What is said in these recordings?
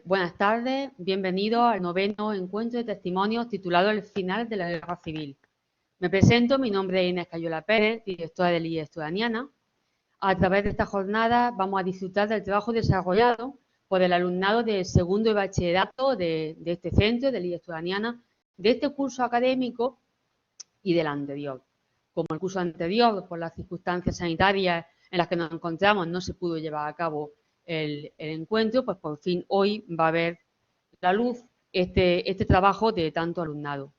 Buenas tardes, bienvenidos al noveno encuentro de testimonios titulado El final de la guerra civil. Me presento, mi nombre es Inés Cayola Pérez, directora del IES Turaniana. A través de esta jornada vamos a disfrutar del trabajo desarrollado por el alumnado de segundo de bachillerato de este centro, del IES Turaniana, de este curso académico y del anterior. Como el curso anterior, por las circunstancias sanitarias en las que nos encontramos, no se pudo llevar a cabo el encuentro, pues por fin hoy va a ver la luz este trabajo de tanto alumnado.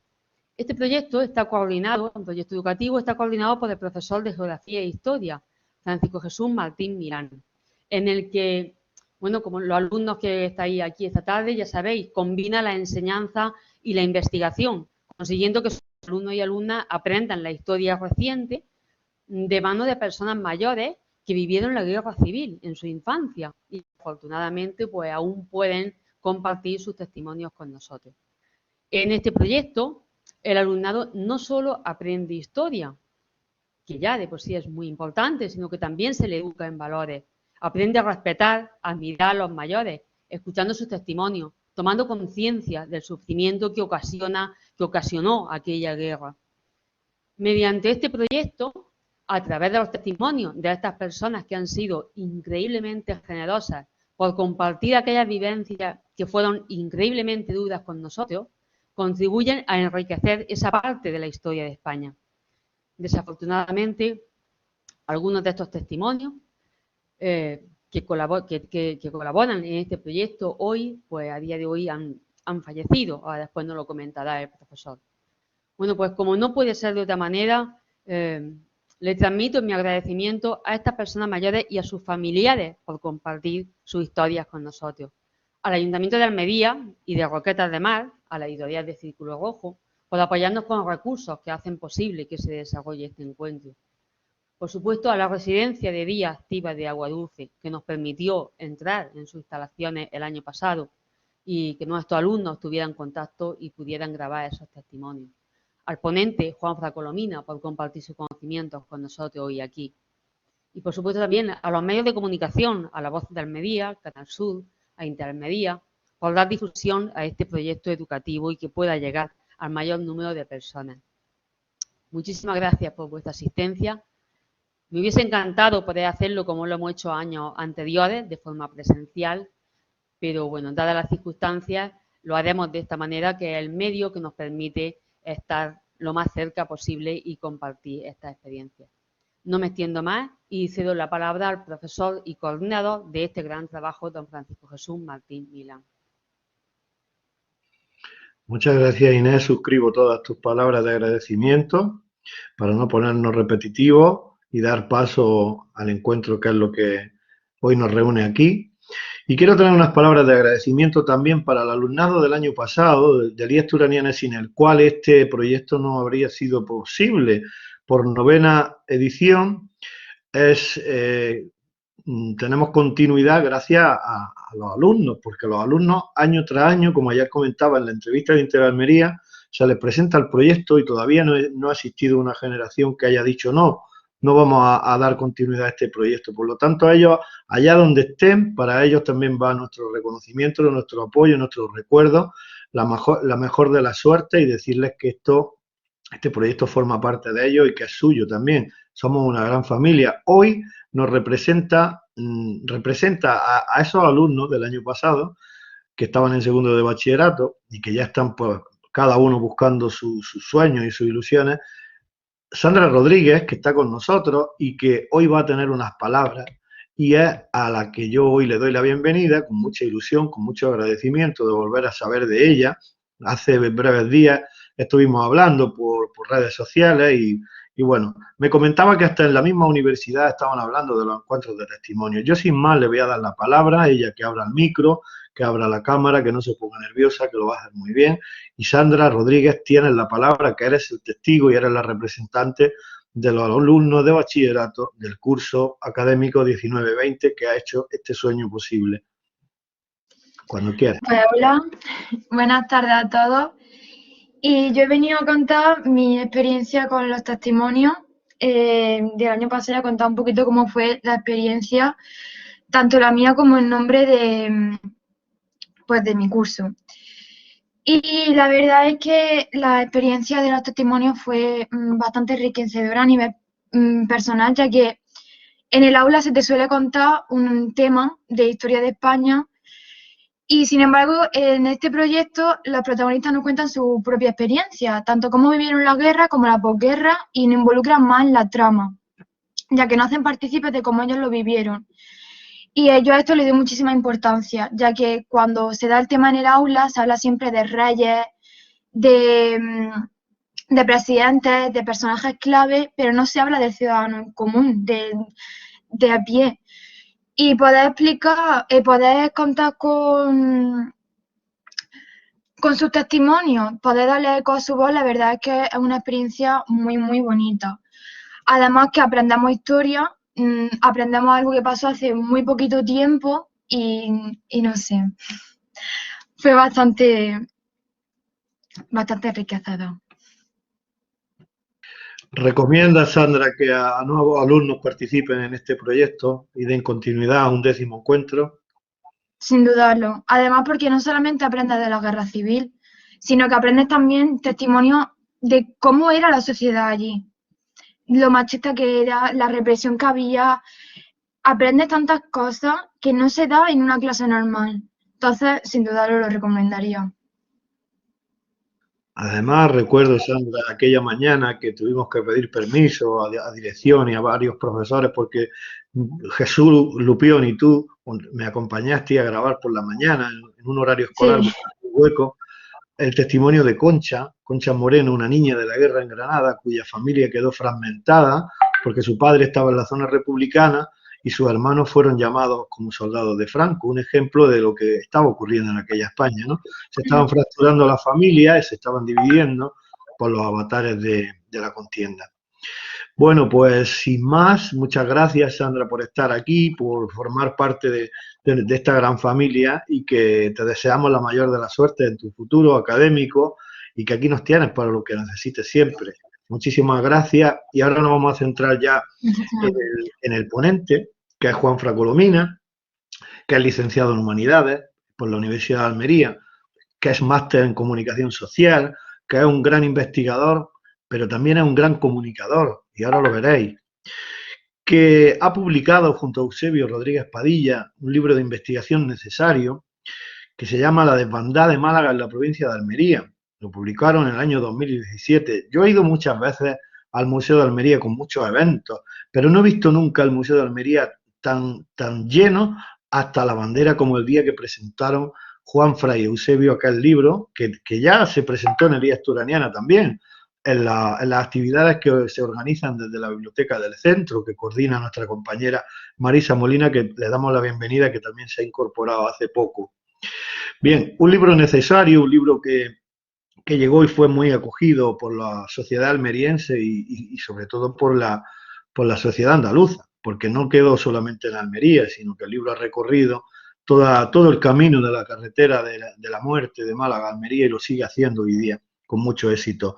Este proyecto está coordinado, un proyecto educativo, está coordinado por el profesor de Geografía e Historia, Francisco Jesús Martín Milán, en el que, bueno, como los alumnos que estáis aquí esta tarde, ya sabéis, combina la enseñanza y la investigación, consiguiendo que sus alumnos y alumnas aprendan la historia reciente de mano de personas mayores que vivieron la guerra civil en su infancia y afortunadamente pues aún pueden compartir sus testimonios con nosotros. En este proyecto el alumnado no solo aprende historia, que ya de por sí es muy importante, sino que también se le educa en valores. Aprende a respetar, a admirar a los mayores, escuchando sus testimonios, tomando conciencia del sufrimiento que ocasionó aquella guerra. Mediante este proyecto, a través de los testimonios de estas personas que han sido increíblemente generosas por compartir aquellas vivencias que fueron increíblemente duras con nosotros, contribuyen a enriquecer esa parte de la historia de España. Desafortunadamente, algunos de estos testimonios que colaboran en este proyecto hoy, pues a día de hoy han fallecido. Ahora después nos lo comentará el profesor. Bueno, pues como no puede ser de otra manera, le transmito mi agradecimiento a estas personas mayores y a sus familiares por compartir sus historias con nosotros. Al Ayuntamiento de Almería y de Roquetas de Mar, a la editorial de Círculo Rojo, por apoyarnos con recursos que hacen posible que se desarrolle este encuentro. Por supuesto, a la residencia de día activa de Agua Dulce, que nos permitió entrar en sus instalaciones el año pasado y que nuestros alumnos tuvieran contacto y pudieran grabar esos testimonios. Al ponente, Juan Colomina, por compartir sus conocimientos con nosotros hoy aquí. Y por supuesto también a los medios de comunicación, a La Voz de Almería, Canal Sur, a Interalmería, por dar difusión a este proyecto educativo y que pueda llegar al mayor número de personas. Muchísimas gracias por vuestra asistencia. Me hubiese encantado poder hacerlo como lo hemos hecho años anteriores, de forma presencial, pero bueno, dadas las circunstancias, lo haremos de esta manera, que es el medio que nos permite estar lo más cerca posible y compartir esta experiencia. No me extiendo más y cedo la palabra al profesor y coordinador de este gran trabajo, don Francisco Jesús Martín Milán. Muchas gracias, Inés. Suscribo todas tus palabras de agradecimiento para no ponernos repetitivos y dar paso al encuentro, que es lo que hoy nos reúne aquí. Y quiero tener unas palabras de agradecimiento también para el alumnado del año pasado, del IES Turaniana, sin el cual este proyecto no habría sido posible. Por novena edición tenemos continuidad gracias a los alumnos, porque los alumnos año tras año, como ayer comentaba en la entrevista de Interalmería, se les presenta el proyecto y todavía no ha existido una generación que haya dicho no vamos a dar continuidad a este proyecto. Por lo tanto, a ellos, allá donde estén, para ellos también va nuestro reconocimiento, nuestro apoyo, nuestros recuerdos, la mejor de la suerte, y decirles que este proyecto forma parte de ellos y que es suyo también. Somos una gran familia. Hoy nos representa a esos alumnos del año pasado que estaban en segundo de bachillerato y que ya están pues cada uno buscando sus sueños y sus ilusiones. Sandra Rodríguez, que está con nosotros y que hoy va a tener unas palabras, y es a la que yo hoy le doy la bienvenida con mucha ilusión, con mucho agradecimiento de volver a saber de ella. Hace breves días estuvimos hablando por redes sociales y bueno, me comentaba que hasta en la misma universidad estaban hablando de los encuentros de testimonio. Yo sin más le voy a dar la palabra a ella, que abra el micro, que abra la cámara, que no se ponga nerviosa, que lo va a hacer muy bien. Y Sandra Rodríguez, tienes la palabra, que eres el testigo y eres la representante de los alumnos de bachillerato del curso académico 19-20 que ha hecho este sueño posible. Cuando quieras. Pues hola, buenas tardes a todos. Y yo he venido a contar mi experiencia con los testimonios del año pasado, a contar un poquito cómo fue la experiencia, tanto la mía como en nombre pues de mi curso. Y la verdad es que la experiencia de los testimonios fue bastante enriquecedora a nivel personal, ya que en el aula se te suele contar un tema de historia de España y sin embargo en este proyecto los protagonistas nos cuentan su propia experiencia, tanto cómo vivieron la guerra como la posguerra y nos involucran más en la trama, ya que nos hacen partícipes de cómo ellos lo vivieron. Y yo a esto le doy muchísima importancia, ya que cuando se da el tema en el aula se habla siempre de reyes, de presidentes, de personajes clave, pero no se habla del ciudadano común, de a pie. Y poder explicar, poder contar con sus testimonios, poder darle eco a su voz, la verdad es que es una experiencia muy, muy bonita. Además que aprendemos historia, aprendemos algo que pasó hace muy poquito tiempo y no sé, fue bastante enriquecedor. ¿Recomienda, Sandra, que a nuevos alumnos participen en este proyecto y den continuidad a un 10º encuentro? Sin dudarlo. Además porque no solamente aprendes de la guerra civil, sino que aprendes también testimonios de cómo era la sociedad allí, lo machista que era, la represión que había. Aprendes tantas cosas que no se da en una clase normal. Entonces, sin dudarlo, lo recomendaría. Además, recuerdo, Sandra, aquella mañana que tuvimos que pedir permiso a dirección y a varios profesores porque Jesús Lupión y tú me acompañaste a grabar por la mañana en un horario escolar Sí. muy hueco el testimonio de Concha Moreno, una niña de la guerra en Granada cuya familia quedó fragmentada porque su padre estaba en la zona republicana y sus hermanos fueron llamados como soldados de Franco, un ejemplo de lo que estaba ocurriendo en aquella España, ¿no? Se estaban fracturando las familias, se estaban dividiendo por los avatares de la contienda. Bueno, pues sin más, muchas gracias, Sandra, por estar aquí, por formar parte de esta gran familia y que te deseamos la mayor de las suertes en tu futuro académico y que aquí nos tienes para lo que necesites siempre. Muchísimas gracias y ahora nos vamos a centrar ya en el ponente, que es Juanfran Colomina, que es licenciado en Humanidades por la Universidad de Almería, que es máster en Comunicación Social, que es un gran investigador, pero también es un gran comunicador, y ahora lo veréis, que ha publicado junto a Eusebio Rodríguez Padilla un libro de investigación necesario que se llama La desbandada de Málaga en la provincia de Almería. Lo publicaron en el año 2017. Yo he ido muchas veces al Museo de Almería con muchos eventos, pero no he visto nunca el Museo de Almería tan lleno hasta la bandera como el día que presentaron Juanfran y Eusebio aquel libro, que ya se presentó en Elías Turaniana también, en las actividades que se organizan desde la biblioteca del centro, que coordina nuestra compañera Marisa Molina, que le damos la bienvenida, que también se ha incorporado hace poco. Bien, un libro necesario, un libro que llegó y fue muy acogido por la sociedad almeriense y sobre todo por la sociedad andaluza, porque no quedó solamente en Almería, sino que el libro ha recorrido todo el camino de la carretera de la muerte de Málaga a Almería y lo sigue haciendo hoy día con mucho éxito.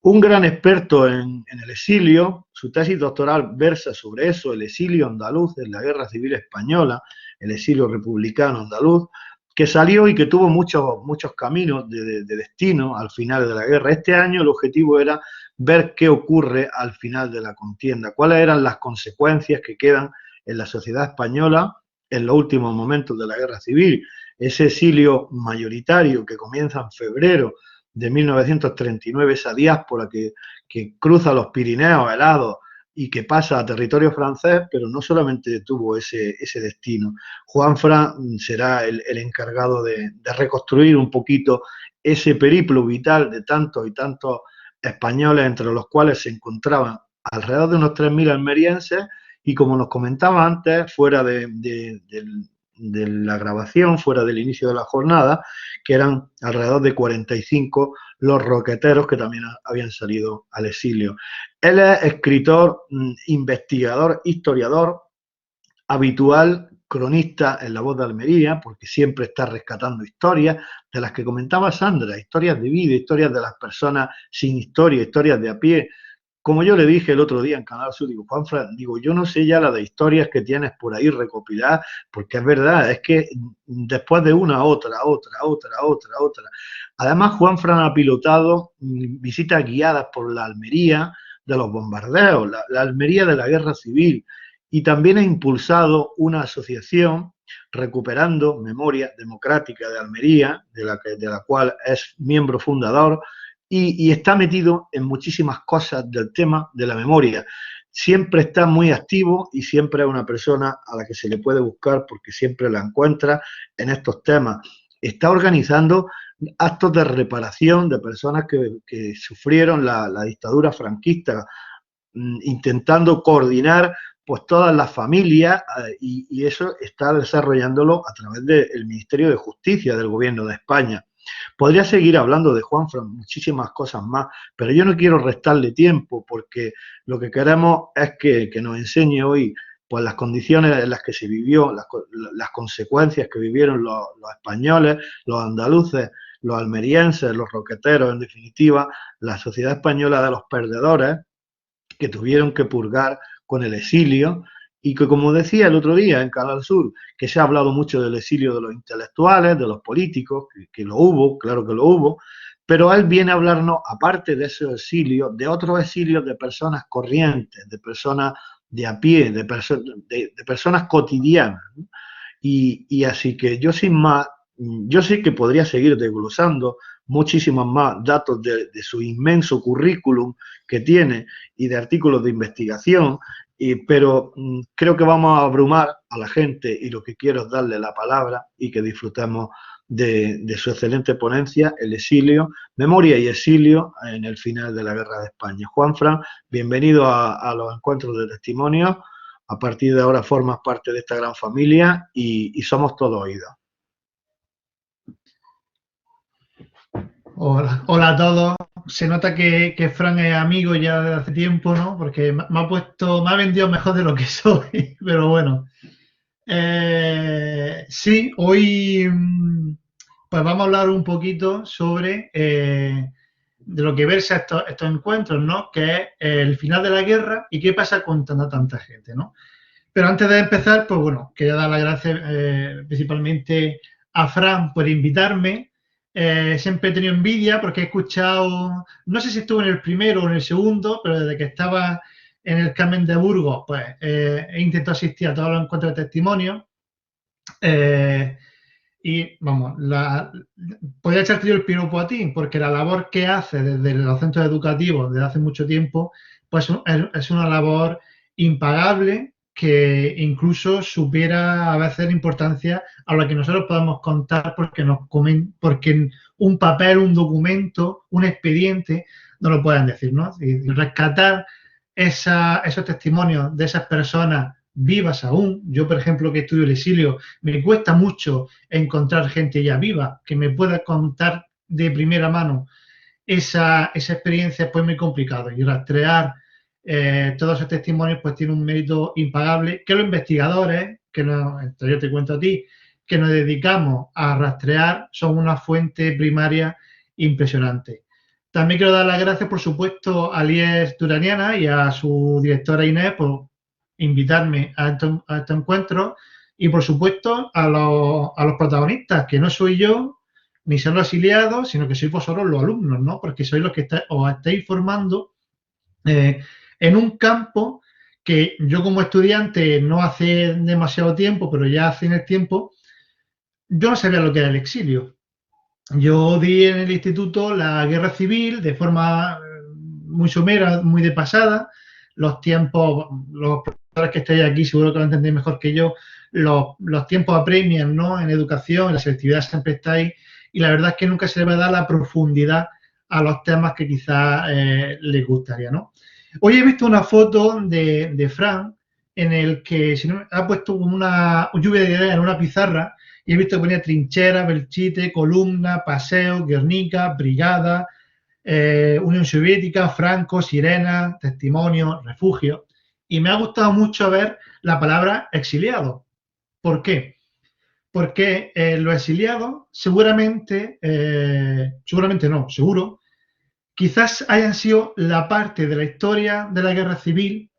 Un gran experto en el exilio, su tesis doctoral versa sobre eso, el exilio andaluz en la Guerra Civil Española, el exilio republicano andaluz, que salió y que tuvo muchos caminos de destino al final de la guerra. Este año el objetivo era ver qué ocurre al final de la contienda, cuáles eran las consecuencias que quedan en la sociedad española en los últimos momentos de la guerra civil. Ese exilio mayoritario que comienza en febrero de 1939, esa diáspora que cruza los Pirineos helados y que pasa a territorio francés, pero no solamente tuvo ese destino. Juanfran será el encargado de reconstruir un poquito ese periplo vital de tantos y tantos españoles, entre los cuales se encontraban alrededor de unos 3.000 almerienses y, como nos comentaba antes, fuera de la grabación, fuera del inicio de la jornada, que eran alrededor de 45 los roqueteros que también habían salido al exilio. Él es escritor, investigador, historiador, habitual cronista en La Voz de Almería, porque siempre está rescatando historias de las que comentaba Sandra, historias de vida, historias de las personas sin historia, historias de a pie, como yo le dije el otro día en Canal Sur, digo, Juanfran, digo, yo no sé ya la de historias que tienes por ahí recopiladas, porque es verdad, es que después de una, otra. Además, Juanfran ha pilotado visitas guiadas por la Almería de los bombardeos, la Almería de la Guerra Civil, y también ha impulsado una asociación recuperando Memoria Democrática de Almería, de la cual es miembro fundador, y está metido en muchísimas cosas del tema de la memoria. Siempre está muy activo y siempre es una persona a la que se le puede buscar porque siempre la encuentra en estos temas. Está organizando actos de reparación de personas que sufrieron la dictadura franquista, intentando coordinar pues todas las familias y eso está desarrollándolo a través del Ministerio de Justicia del Gobierno de España. Podría seguir hablando de Juanfran, muchísimas cosas más, pero yo no quiero restarle tiempo porque lo que queremos es que nos enseñe hoy pues las condiciones en las que se vivió, las consecuencias que vivieron los españoles, los andaluces, los almerienses, los roqueteros, en definitiva, la sociedad española de los perdedores que tuvieron que purgar con el exilio y que, como decía el otro día en Canal Sur, que se ha hablado mucho del exilio de los intelectuales, de los políticos, que lo hubo, claro que lo hubo, pero él viene a hablarnos, aparte de ese exilio, de otros exilios de personas corrientes, de personas de a pie, de personas cotidianas, ¿no? Y así que yo sin más, yo sí que podría seguir desglosando muchísimos más datos de su inmenso currículum que tiene y de artículos de investigación, pero creo que vamos a abrumar a la gente y lo que quiero es darle la palabra y que disfrutemos de su excelente ponencia, El exilio, memoria y exilio en el final de la Guerra de España. Juanfran, bienvenido a los encuentros de testimonios. A partir de ahora formas parte de esta gran familia y somos todos oídos. Hola a todos. Se nota que Fran es amigo ya desde hace tiempo, ¿no? Porque me ha vendido mejor de lo que soy, pero bueno. Sí, hoy pues vamos a hablar un poquito sobre de lo que versa estos encuentros, ¿no? Que es el final de la guerra y qué pasa con tanta gente, ¿no? Pero antes de empezar, pues bueno, quería dar las gracias principalmente a Fran por invitarme. Siempre he tenido envidia porque he escuchado, no sé si estuve en el primero o en el segundo, pero desde que estaba en el Carmen de Burgos, pues he intentado asistir a todos los encuentros de testimonio. Y vamos, podría echarte yo el piropo a ti, porque la labor que hace desde los centros educativos desde hace mucho tiempo, pues es una labor impagable que incluso supera a veces en importancia a lo que nosotros podemos contar porque un papel, un documento, un expediente no lo pueden decir, ¿no? Y rescatar esos testimonios de esas personas vivas aún. Yo, por ejemplo, que estudio el exilio, me cuesta mucho encontrar gente ya viva que me pueda contar de primera mano esa experiencia, pues muy complicado. Y rastrear todos esos testimonios pues tiene un mérito impagable que los investigadores, yo te cuento a ti, que nos dedicamos a rastrear, son una fuente primaria impresionante. También quiero dar las gracias, por supuesto, a Lies Turaniana y a su directora Inés por invitarme a este encuentro y, por supuesto, a los protagonistas, que no soy yo ni son los exiliados, sino que sois vosotros los alumnos, ¿no? Porque sois los que os estáis formando en un campo que yo como estudiante no hace demasiado tiempo, pero ya hace en el tiempo, yo no sabía lo que era el exilio. Yo di en el instituto la guerra civil de forma muy somera, muy de pasada. Los tiempos, los profesores que estáis aquí seguro que lo entendéis mejor que yo, los tiempos apremian, ¿no? En educación, en la selectividad siempre estáis, y la verdad es que nunca se le va a dar la profundidad a los temas que quizás les gustaría, ¿no? Hoy he visto una foto de Fran en el que ha puesto una lluvia de ideas en una pizarra y he visto que ponía trinchera, Belchite, columna, paseo, Guernica, brigada, Unión Soviética, Franco, sirena, testimonio, refugio. Y me ha gustado mucho ver la palabra exiliado. ¿Por qué? Porque los exiliados seguro quizás hayan sido la parte de la historia de la guerra civil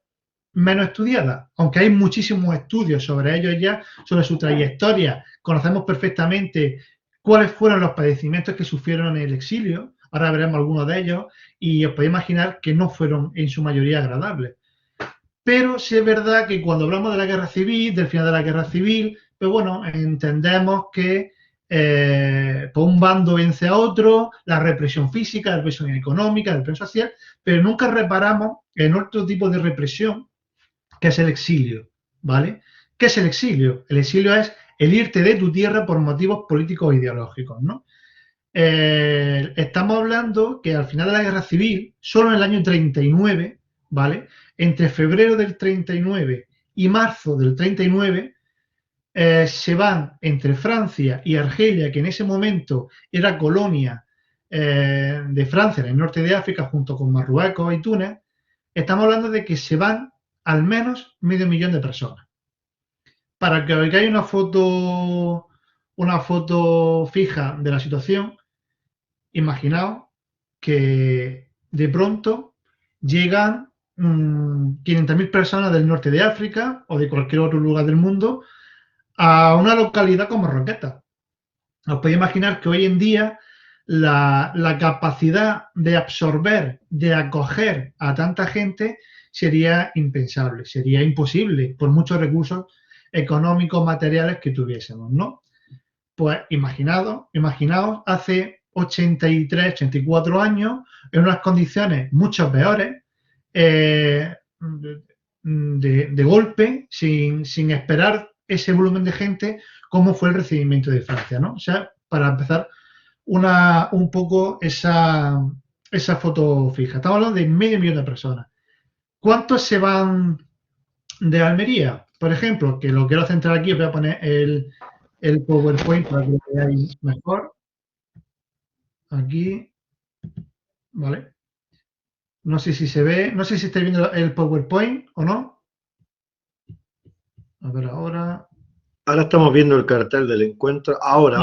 menos estudiada, aunque hay muchísimos estudios sobre ellos ya, sobre su trayectoria. Conocemos perfectamente cuáles fueron los padecimientos que sufrieron en el exilio, ahora veremos algunos de ellos, y os podéis imaginar que no fueron en su mayoría agradables. Pero sí es verdad que cuando hablamos de la guerra civil, del final de la guerra civil, pues bueno, entendemos que pues un bando vence a otro, la represión física, la represión económica, la represión social, pero nunca reparamos en otro tipo de represión, que es el exilio, ¿vale? ¿Qué es el exilio? El exilio es el irte de tu tierra por motivos políticos o ideológicos, ¿no? Estamos hablando que al final de la guerra civil, solo en el año 39, ¿vale? Entre febrero del 39 y marzo del 39, se van entre Francia y Argelia, que en ese momento era colonia de Francia en el norte de África, junto con Marruecos y Túnez. Estamos hablando de que se van al menos 500.000 de personas. Para que veáis una foto fija de la situación, imaginaos que de pronto llegan 500.000 personas del norte de África o de cualquier otro lugar del mundo a una localidad como Roqueta. Os podéis imaginar que hoy en día la capacidad de absorber, de acoger a tanta gente sería impensable, sería imposible por muchos recursos económicos, materiales que tuviésemos, ¿no? Pues imaginaos hace 83, 84 años, en unas condiciones mucho peores, de golpe, sin esperar ese volumen de gente, cómo fue el recibimiento de Francia, ¿no? O sea, para empezar un poco esa foto fija. Estamos hablando de 500.000 de personas. ¿Cuántos se van de Almería? Por ejemplo, que lo quiero centrar aquí, os voy a poner el PowerPoint para que lo veáis mejor. Aquí, ¿vale? No sé si se ve, no sé si estáis viendo el PowerPoint o no. A ver, ahora. Ahora estamos viendo el cartel del encuentro. Ahora.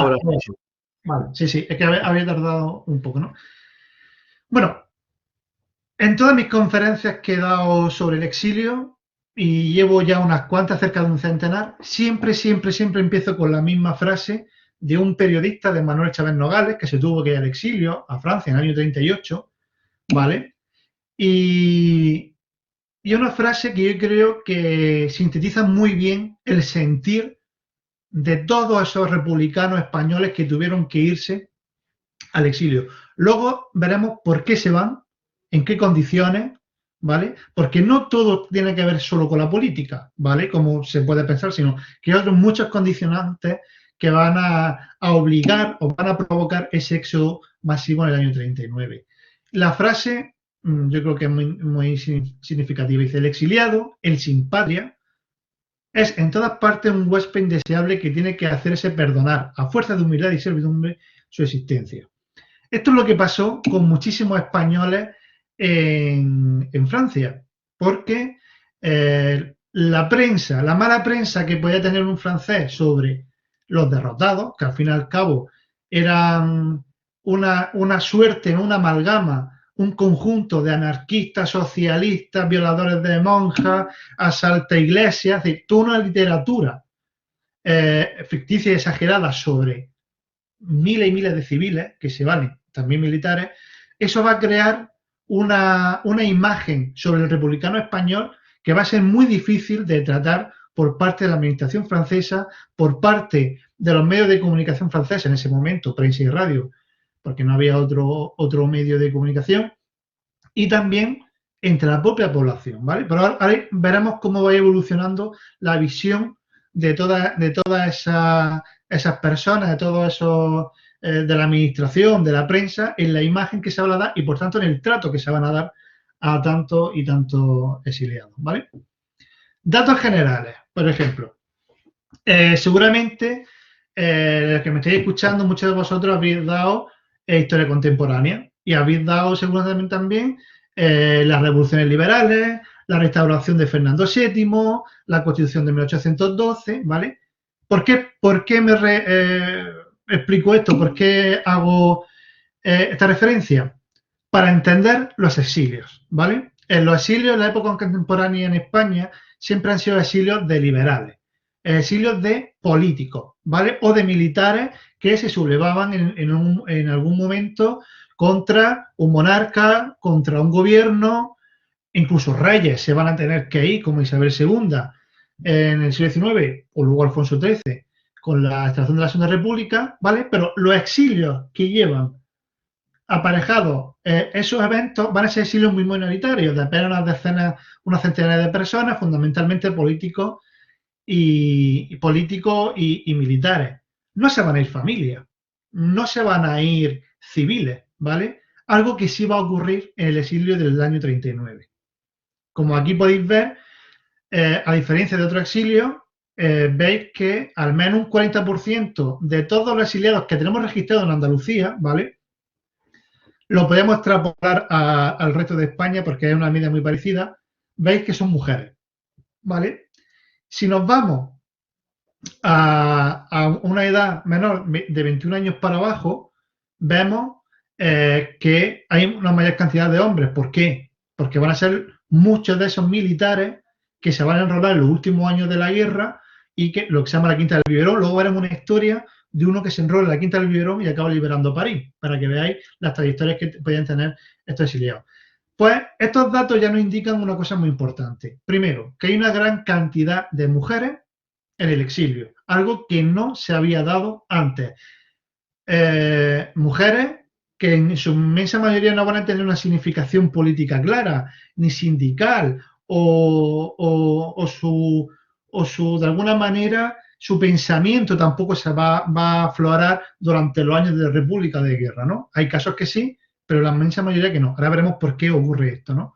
Vale, sí, es que había tardado un poco, ¿no? Bueno, en todas mis conferencias que he dado sobre el exilio, y llevo ya unas cuantas, cerca de un centenar, siempre empiezo con la misma frase de un periodista, de Manuel Chávez Nogales, que se tuvo que ir al exilio a Francia en el año 38, ¿vale? Y una frase que yo creo que sintetiza muy bien el sentir de todos esos republicanos españoles que tuvieron que irse al exilio. Luego veremos por qué se van, en qué condiciones, ¿vale? Porque no todo tiene que ver solo con la política, ¿vale? Como se puede pensar, sino que hay otros muchos condicionantes que van a obligar o van a provocar ese éxodo masivo en el año 39. La frase, yo creo que es muy significativa. Dice: el exiliado, el sin patria, es en todas partes un huésped indeseable que tiene que hacerse perdonar, a fuerza de humildad y servidumbre, su existencia. Esto es lo que pasó con muchísimos españoles en Francia, porque la prensa, la mala prensa que podía tener un francés sobre los derrotados, que al fin y al cabo eran una suerte, una amalgama, un conjunto de anarquistas, socialistas, violadores de monjas, asalta iglesias, es decir, toda una literatura ficticia y exagerada sobre miles y miles de civiles que se valen, también militares. Eso va a crear una imagen sobre el republicano español que va a ser muy difícil de tratar por parte de la administración francesa, por parte de los medios de comunicación franceses en ese momento, prensa y radio, porque no había otro medio de comunicación, y también entre la propia población, ¿vale? Pero ahora veremos cómo va evolucionando la visión de todas esas personas, de todos esos, de la administración, de la prensa, en la imagen que se van a dar y, por tanto, en el trato que se van a dar a tanto y tanto exiliados, ¿vale? Datos generales, por ejemplo. Seguramente, los que me estáis escuchando, muchos de vosotros habéis dado historia contemporánea y habéis dado seguramente también las revoluciones liberales, la restauración de Fernando VII, la Constitución de 1812, ¿vale? ¿Por qué me explico esto? ¿Por qué hago esta referencia? para entender los exilios, ¿vale? En los exilios en la época contemporánea en España siempre han sido exilios de liberales, exilios de políticos, ¿vale? O de militares que se sublevaban en algún momento contra un monarca, contra un gobierno, incluso reyes se van a tener que ir, como Isabel II en el siglo XIX, o luego Alfonso XIII, con la instalación de la Segunda República, ¿vale? Pero los exilios que llevan aparejados esos eventos van a ser exilios muy minoritarios, de apenas unas decenas, unas centenares de personas, fundamentalmente políticos y militares. No se van a ir familias, no se van a ir civiles, ¿vale? Algo que sí va a ocurrir en el exilio del año 39. Como aquí podéis ver, a diferencia de otros exilios, veis que al menos un 40% de todos los exiliados que tenemos registrados en Andalucía, ¿vale? Lo podemos extrapolar al resto de España porque es una medida muy parecida. Veis que son mujeres, ¿vale? Si nos vamos a una edad menor de 21 años para abajo, vemos que hay una mayor cantidad de hombres. ¿Por qué? Porque van a ser muchos de esos militares que se van a enrolar en los últimos años de la guerra y que lo que se llama la Quinta del Biberón. Luego veremos una historia de uno que se enrola en la Quinta del Biberón y acaba liberando París, para que veáis las trayectorias que podían tener estos exiliados. Pues estos datos ya nos indican una cosa muy importante. Primero, que hay una gran cantidad de mujeres en el exilio, algo que no se había dado antes. Mujeres que en su inmensa mayoría no van a tener una significación política clara, ni sindical, o de alguna manera, su pensamiento tampoco se va a aflorar durante los años de república de guerra, ¿no? Hay casos que sí, pero la inmensa mayoría que no. Ahora veremos por qué ocurre esto, ¿no?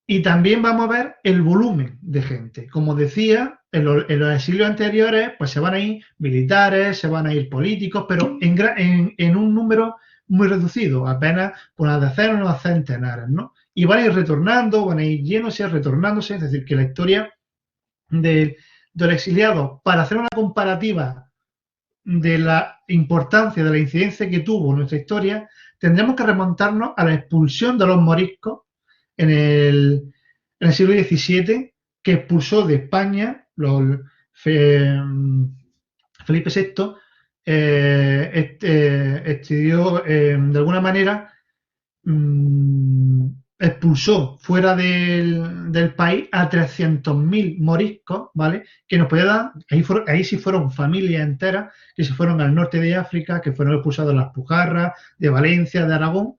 Y también vamos a ver el volumen de gente. Como decía, en los exilios anteriores, pues se van a ir militares, se van a ir políticos, pero en un número muy reducido, apenas unas decenas o unas centenares, ¿no? Y van a ir retornando, van a ir yéndose, retornándose, es decir, que la historia del exiliado, para hacer una comparativa de la importancia, de la incidencia que tuvo en nuestra historia, tendremos que remontarnos a la expulsión de los moriscos en el siglo XVII, que expulsó de España Felipe VI, extendió de alguna manera, expulsó fuera del país a 300.000 moriscos, ¿vale? Que nos podía dar, ahí sí fueron familias enteras, que se fueron al norte de África, que fueron expulsados de las Pujarras, de Valencia, de Aragón,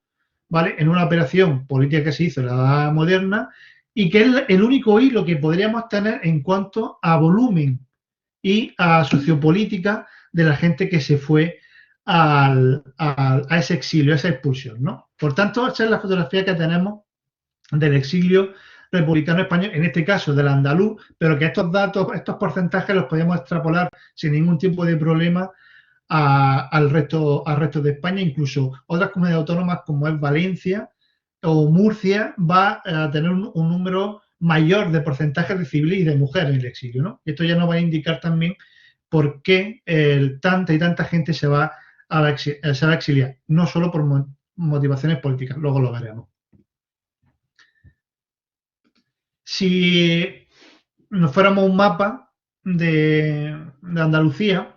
¿vale? En una operación política que se hizo en la Edad Moderna y que es el único hilo que podríamos tener en cuanto a volumen y a sociopolítica de la gente que se fue a ese exilio, a esa expulsión, ¿no? Por tanto, esa es la fotografía que tenemos del exilio republicano español, en este caso del andaluz, pero que estos datos, estos porcentajes los podemos extrapolar sin ningún tipo de problema al resto de España. Incluso otras comunidades autónomas como es Valencia o Murcia va a tener un número mayor de porcentajes de civiles y de mujeres en el exilio, ¿no? Esto ya nos va a indicar también por qué tanta y tanta gente se va a exiliar, no solo por motivaciones políticas, luego lo veremos. Si nos fuéramos un mapa de Andalucía,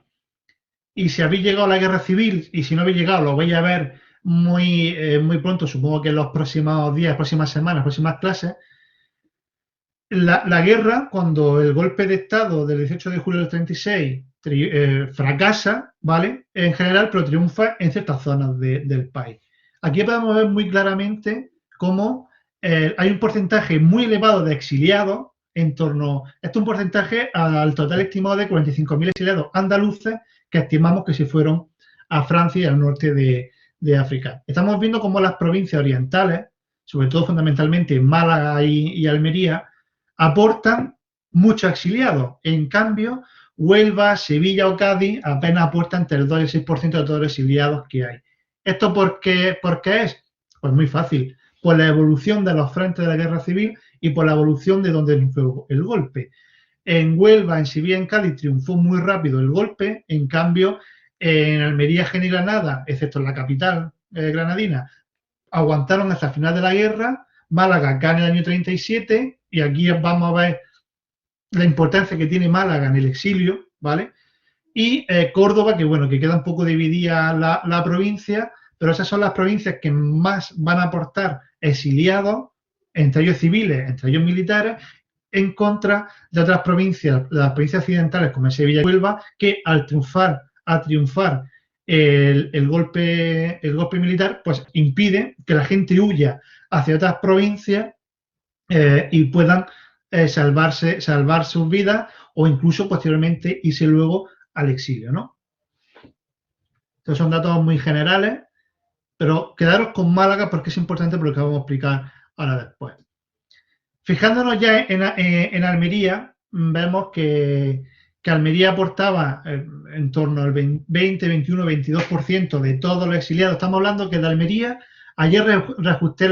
y si habéis llegado a la guerra civil, y si no habéis llegado, lo vais a ver muy pronto, supongo que en los próximos días, próximas semanas, próximas clases. La guerra, cuando el golpe de Estado del 18 de julio del 36 fracasa, ¿vale? En general, pero triunfa en ciertas zonas del país. Aquí podemos ver muy claramente cómo hay un porcentaje muy elevado de exiliados, esto es un porcentaje al total estimado de 45.000 exiliados andaluces que estimamos que se fueron a Francia y al norte de África. Estamos viendo cómo las provincias orientales, sobre todo fundamentalmente Málaga y Almería, aportan muchos exiliados. En cambio, Huelva, Sevilla o Cádiz apenas aportan entre el 2 y el 6% de todos los exiliados que hay. ¿Esto por qué es? Pues muy fácil. Por la evolución de los frentes de la guerra civil y por la evolución de donde fue el golpe. En Huelva, en Sevilla, en Cádiz triunfó muy rápido el golpe. En cambio, en Almería, Jaén y Granada, excepto en la capital granadina, aguantaron hasta el final de la guerra. Málaga gana el año 37 y aquí vamos a ver la importancia que tiene Málaga en el exilio, ¿vale? Y Córdoba, que bueno, que queda un poco dividida la provincia, pero esas son las provincias que más van a aportar exiliados, entre ellos civiles, entre ellos militares, en contra de otras provincias, las provincias occidentales como Sevilla y Huelva, que al triunfar el golpe militar, pues impide que la gente huya hacia otras provincias y puedan salvar sus vidas o incluso posteriormente irse luego al exilio, ¿no? Estos son datos muy generales, pero quedaros con Málaga porque es importante por lo que vamos a explicar ahora después. Fijándonos ya en Almería, vemos que Almería aportaba en torno al 20, 21, 22% de todos los exiliados. Estamos hablando que de Almería, ayer reajusté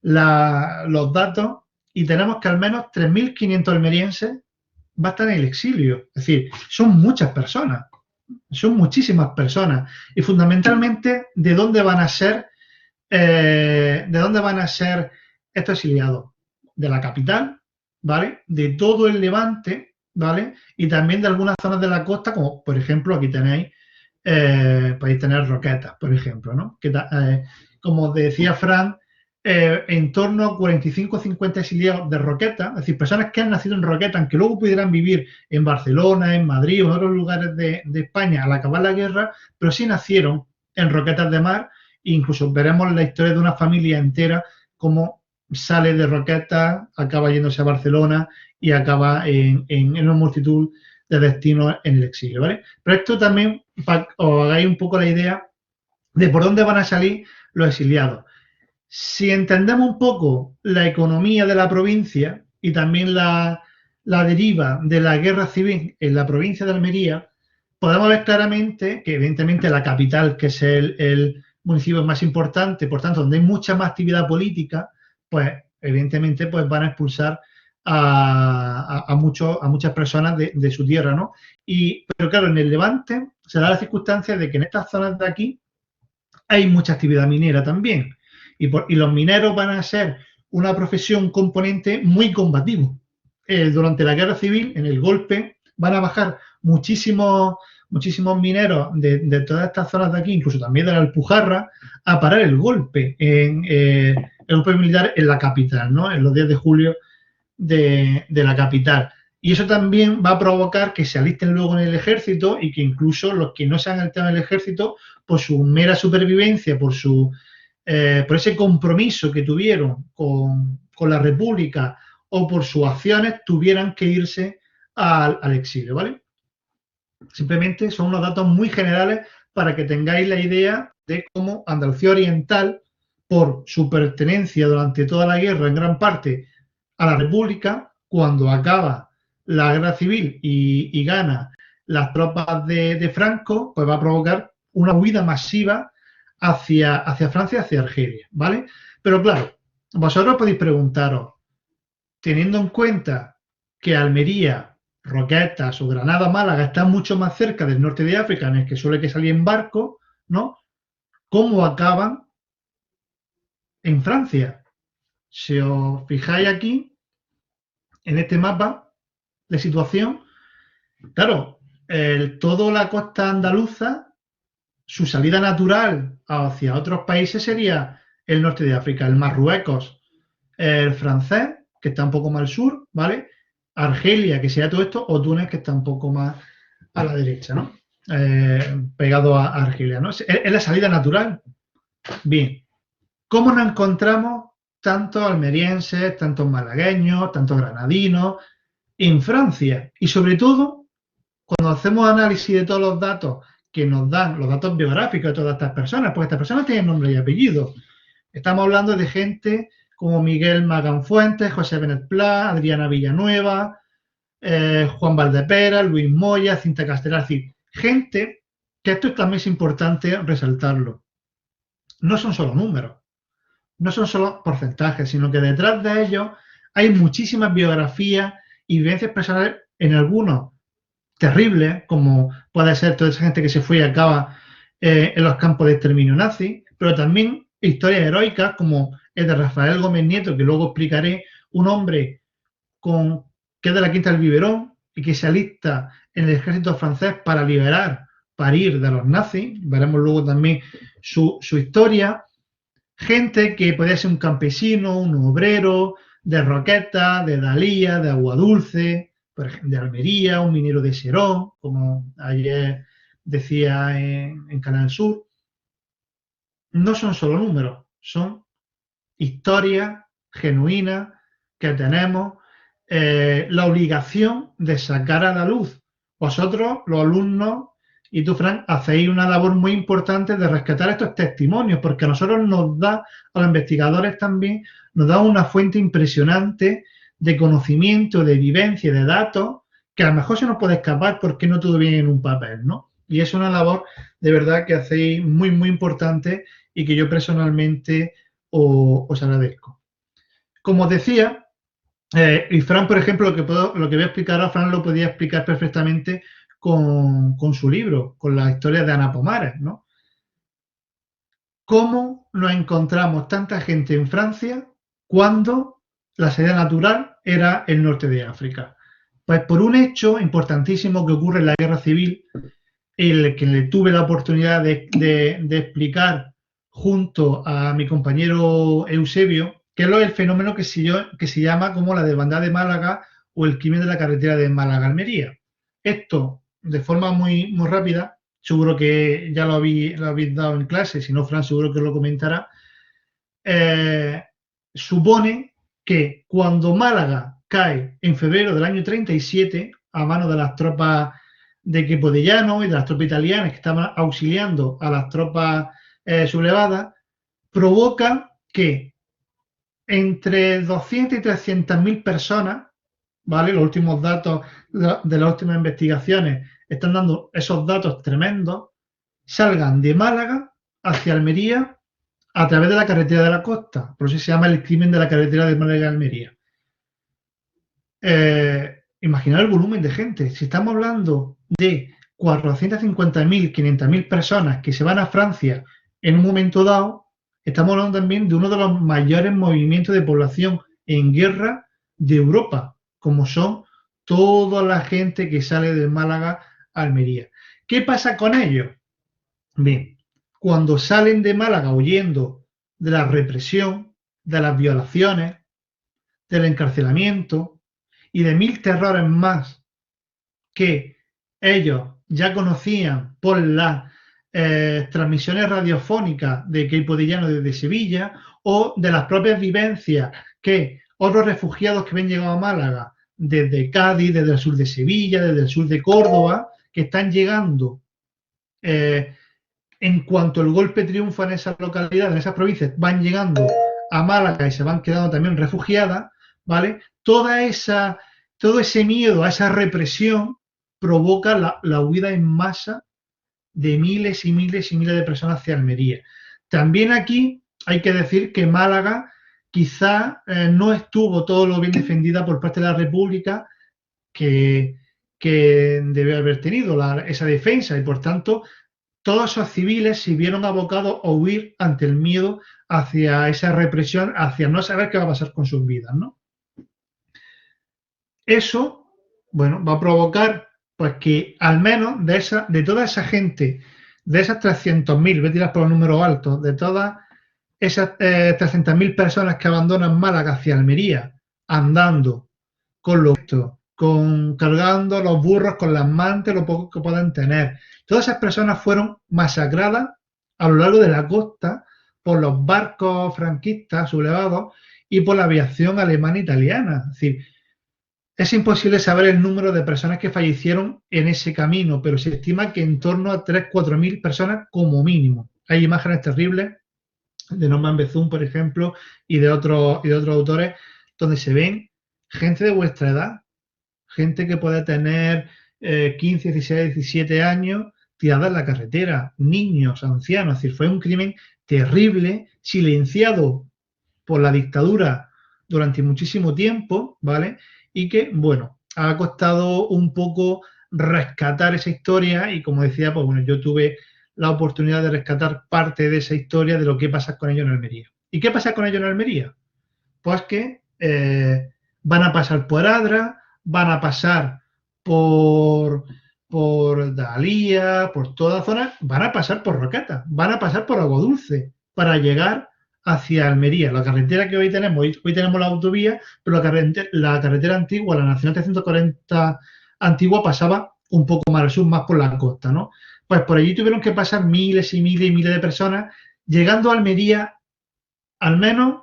los datos y tenemos que al menos 3.500 almerienses va a estar en el exilio. Es decir, son muchas personas, son muchísimas personas. Y fundamentalmente, ¿de dónde van a ser estos exiliados? De la capital, ¿vale? De todo el Levante, ¿vale? Y también de algunas zonas de la costa, como por ejemplo aquí tenéis, podéis tener Roquetas, por ejemplo, ¿no? Que como decía Fran, en torno a 45 o 50 exiliados de Roquetas, es decir, personas que han nacido en Roquetas, aunque luego pudieran vivir en Barcelona, en Madrid o en otros lugares de España al acabar la guerra, pero sí nacieron en Roquetas de Mar, e incluso veremos la historia de una familia entera, como sale de Roquetas, acaba yéndose a Barcelona y acaba en una multitud de destinos en el exilio, ¿vale? Pero esto también, para que os hagáis un poco la idea de por dónde van a salir los exiliados. Si entendemos un poco la economía de la provincia y también la deriva de la guerra civil en la provincia de Almería, podemos ver claramente que evidentemente la capital, que es el municipio más importante, por tanto, donde hay mucha más actividad política, pues evidentemente pues van a expulsar a muchas personas de su tierra, ¿no? Pero claro, en el Levante se da la circunstancia de que en estas zonas de aquí hay mucha actividad minera también. Y los mineros van a ser una profesión, un componente muy combativo. Durante la guerra civil, en el golpe, van a bajar muchísimos mineros de todas estas zonas de aquí, incluso también de la Alpujarra, a parar el golpe el golpe militar en la capital, ¿no? En los días de julio de la capital. Y eso también va a provocar que se alisten luego en el ejército y que incluso los que no se han alistado en el ejército, por su mera supervivencia, por ese compromiso que tuvieron con la República o por sus acciones, tuvieran que irse al exilio, ¿vale? Simplemente son unos datos muy generales para que tengáis la idea de cómo Andalucía Oriental, por su pertenencia durante toda la guerra, en gran parte, a la República, cuando acaba la guerra civil y gana las tropas de Franco, pues va a provocar una huida masiva hacia Francia, hacia Argelia, ¿vale? Pero claro, vosotros podéis preguntaros, teniendo en cuenta que Almería, Roquetas o Granada, Málaga están mucho más cerca del norte de África, en el que suele que salir en barco, ¿no? ¿Cómo acaban en Francia? Si os fijáis aquí, en este mapa de situación, claro, toda la costa andaluza, su salida natural hacia otros países sería el norte de África, el Marruecos, el francés, que está un poco más al sur, ¿vale? Argelia, que sería todo esto, o Túnez, que está un poco más a la derecha, ¿no? Pegado a Argelia, ¿no? Es la salida natural. Bien. ¿Cómo nos encontramos tantos almerienses, tantos malagueños, tantos granadinos en Francia? Y sobre todo, cuando hacemos análisis de todos los datos que nos dan, los datos biográficos de todas estas personas, porque estas personas tienen nombre y apellido. Estamos hablando de gente como Miguel Magán Fuentes, José Benet Pla, Adriana Villanueva, Juan Valdepera, Luis Moya, Cinta Castelar, es decir, gente que esto también es importante resaltarlo. No son solo números, no son solo porcentajes, sino que detrás de ellos hay muchísimas biografías y vivencias personales, en algunos terribles, como puede ser toda esa gente que se fue y acaba en los campos de exterminio nazi, pero también historias heroicas, como el de Rafael Gómez Nieto, que luego explicaré, un hombre que es de la Quinta del Biberón y que se alista en el ejército francés para liberar París de los nazis. Veremos luego también su historia. Gente que podía ser un campesino, un obrero, de Roqueta, de Dalía, de Aguadulce, por ejemplo, de Almería, un minero de Serón, como ayer decía en Canal Sur. No son solo números, son historias genuinas que tenemos la obligación de sacar a la luz. Vosotros, los alumnos, y tú, Fran, hacéis una labor muy importante de rescatar estos testimonios, porque a nosotros nos da, a los investigadores también, nos da una fuente impresionante de conocimiento, de vivencia, de datos, que a lo mejor se nos puede escapar porque no todo viene en un papel, ¿no? Y es una labor de verdad que hacéis muy, muy importante y que yo personalmente os agradezco. Como os decía, y Fran, por ejemplo, lo que voy a explicar a Fran lo podía explicar perfectamente con su libro, con la historia de Ana Pomares, ¿no? ¿Cómo nos encontramos tanta gente en Francia cuando la salida natural era el norte de África? Pues por un hecho importantísimo que ocurre en la Guerra Civil, el que le tuve la oportunidad de explicar junto a mi compañero Eusebio, que es el fenómeno que se llama como la desbandada de Málaga o el crimen de la carretera de Málaga-Almería. Esto, de forma muy, muy rápida, seguro que ya lo habéis dado en clase, si no, Fran seguro que os lo comentará, supone que cuando Málaga cae en febrero del año 37 a manos de las tropas de Quepodellano y de las tropas italianas que estaban auxiliando a las tropas sublevadas, provoca que entre 200 y 300.000 personas, ¿vale? Los últimos datos de las últimas investigaciones están dando esos datos tremendos, salgan de Málaga hacia Almería a través de la carretera de la costa. Por eso se llama el crimen de la carretera de Málaga a Almería. Imaginar el volumen de gente. Si estamos hablando de 450.000, 500.000 personas que se van a Francia en un momento dado, estamos hablando también de uno de los mayores movimientos de población en guerra de Europa, como son toda la gente que sale de Málaga a Almería. ¿Qué pasa con ellos? Bien, cuando salen de Málaga huyendo de la represión, de las violaciones, del encarcelamiento y de 1000 terrores más que ellos ya conocían por las transmisiones radiofónicas de Quepodellano desde Sevilla o de las propias vivencias que otros refugiados que habían llegado a Málaga desde Cádiz, desde el sur de Sevilla, desde el sur de Córdoba, que están llegando en cuanto el golpe triunfa en esas localidades, en esas provincias, van llegando a Málaga y se van quedando también refugiadas, ¿vale? Todo ese miedo a esa represión provoca la huida en masa de miles y miles y miles de personas hacia Almería. También aquí hay que decir que Málaga quizá no estuvo todo lo bien defendida por parte de la República que debe haber tenido esa defensa y por tanto todos esos civiles se vieron abocados a huir ante el miedo hacia esa represión, hacia no saber qué va a pasar con sus vidas, ¿no? Eso, bueno, va a provocar pues que al menos de toda esa gente, de esas 300.000, voy a tirar por los números altos, de todas esas 300.000 personas que abandonan Málaga hacia Almería, andando, cargando los burros con las mantas, lo poco que puedan tener. Todas esas personas fueron masacradas a lo largo de la costa por los barcos franquistas sublevados y por la aviación alemana e italiana. Es decir, es imposible saber el número de personas que fallecieron en ese camino, pero se estima que en torno a 3.000-4.000 personas como mínimo. Hay imágenes terribles de Norman Bethune, por ejemplo, y de otros autores, donde se ven gente de vuestra edad, gente que puede tener 15, 16, 17 años tirada en la carretera, niños, ancianos. Es decir, fue un crimen terrible, silenciado por la dictadura durante muchísimo tiempo, ¿vale? Y que, bueno, ha costado un poco rescatar esa historia y, como decía, pues bueno, yo tuve la oportunidad de rescatar parte de esa historia de lo que pasa con ellos en Almería. ¿Y qué pasa con ellos en Almería? Pues que van a pasar por Adra, van a pasar por Dalía, por toda zona, van a pasar por Roquetas, van a pasar por Aguadulce para llegar hacia Almería. La carretera que hoy tenemos la autovía, pero la carretera antigua, la Nacional 340 antigua, pasaba un poco más al sur, más por la costa, ¿no? Pues por allí tuvieron que pasar miles y miles y miles de personas, llegando a Almería al menos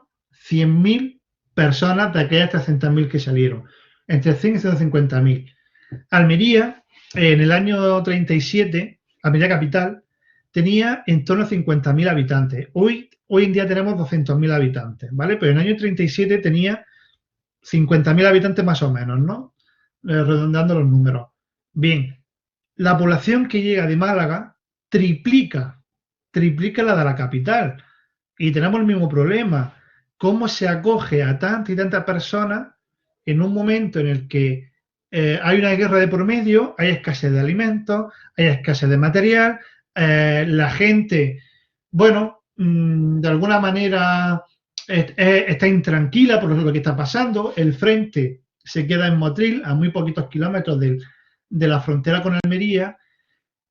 100.000 personas de aquellas 300.000 que salieron, entre 100 y 150.000. Almería, en el año 37, Almería capital, tenía en torno a 50.000 habitantes. Hoy en día tenemos 200.000 habitantes, ¿vale? Pero en el año 37 tenía 50.000 habitantes más o menos, ¿no? Redondeando los números. Bien, la población que llega de Málaga triplica la de la capital. Y tenemos el mismo problema. ¿Cómo se acoge a tantas y tantas personas en un momento en el que hay una guerra de por medio, hay escasez de alimentos, hay escasez de material, la gente, bueno, de alguna manera está intranquila por lo que está pasando, el frente se queda en Motril, a muy poquitos kilómetros de la frontera con Almería,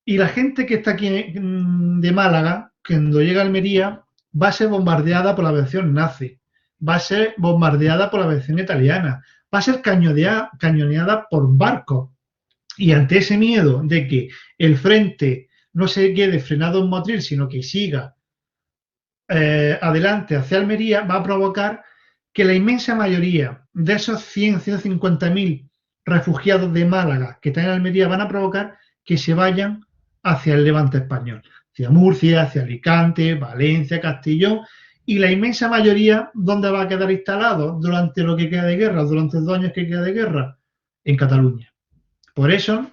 y la gente que está aquí de Málaga, cuando llega a Almería, va a ser bombardeada por la aviación nazi, va a ser bombardeada por la aviación italiana, va a ser cañoneada por barcos. Y ante ese miedo de que el frente no se quede frenado en Motril, sino que siga adelante hacia Almería, va a provocar que la inmensa mayoría de esos 150.000 refugiados de Málaga que están en Almería van a provocar que se vayan hacia el levante español, hacia Murcia, hacia Alicante, Valencia, Castellón, y la inmensa mayoría, ¿dónde va a quedar instalado durante lo que queda de guerra, durante 2 años que queda de guerra? En Cataluña. Por eso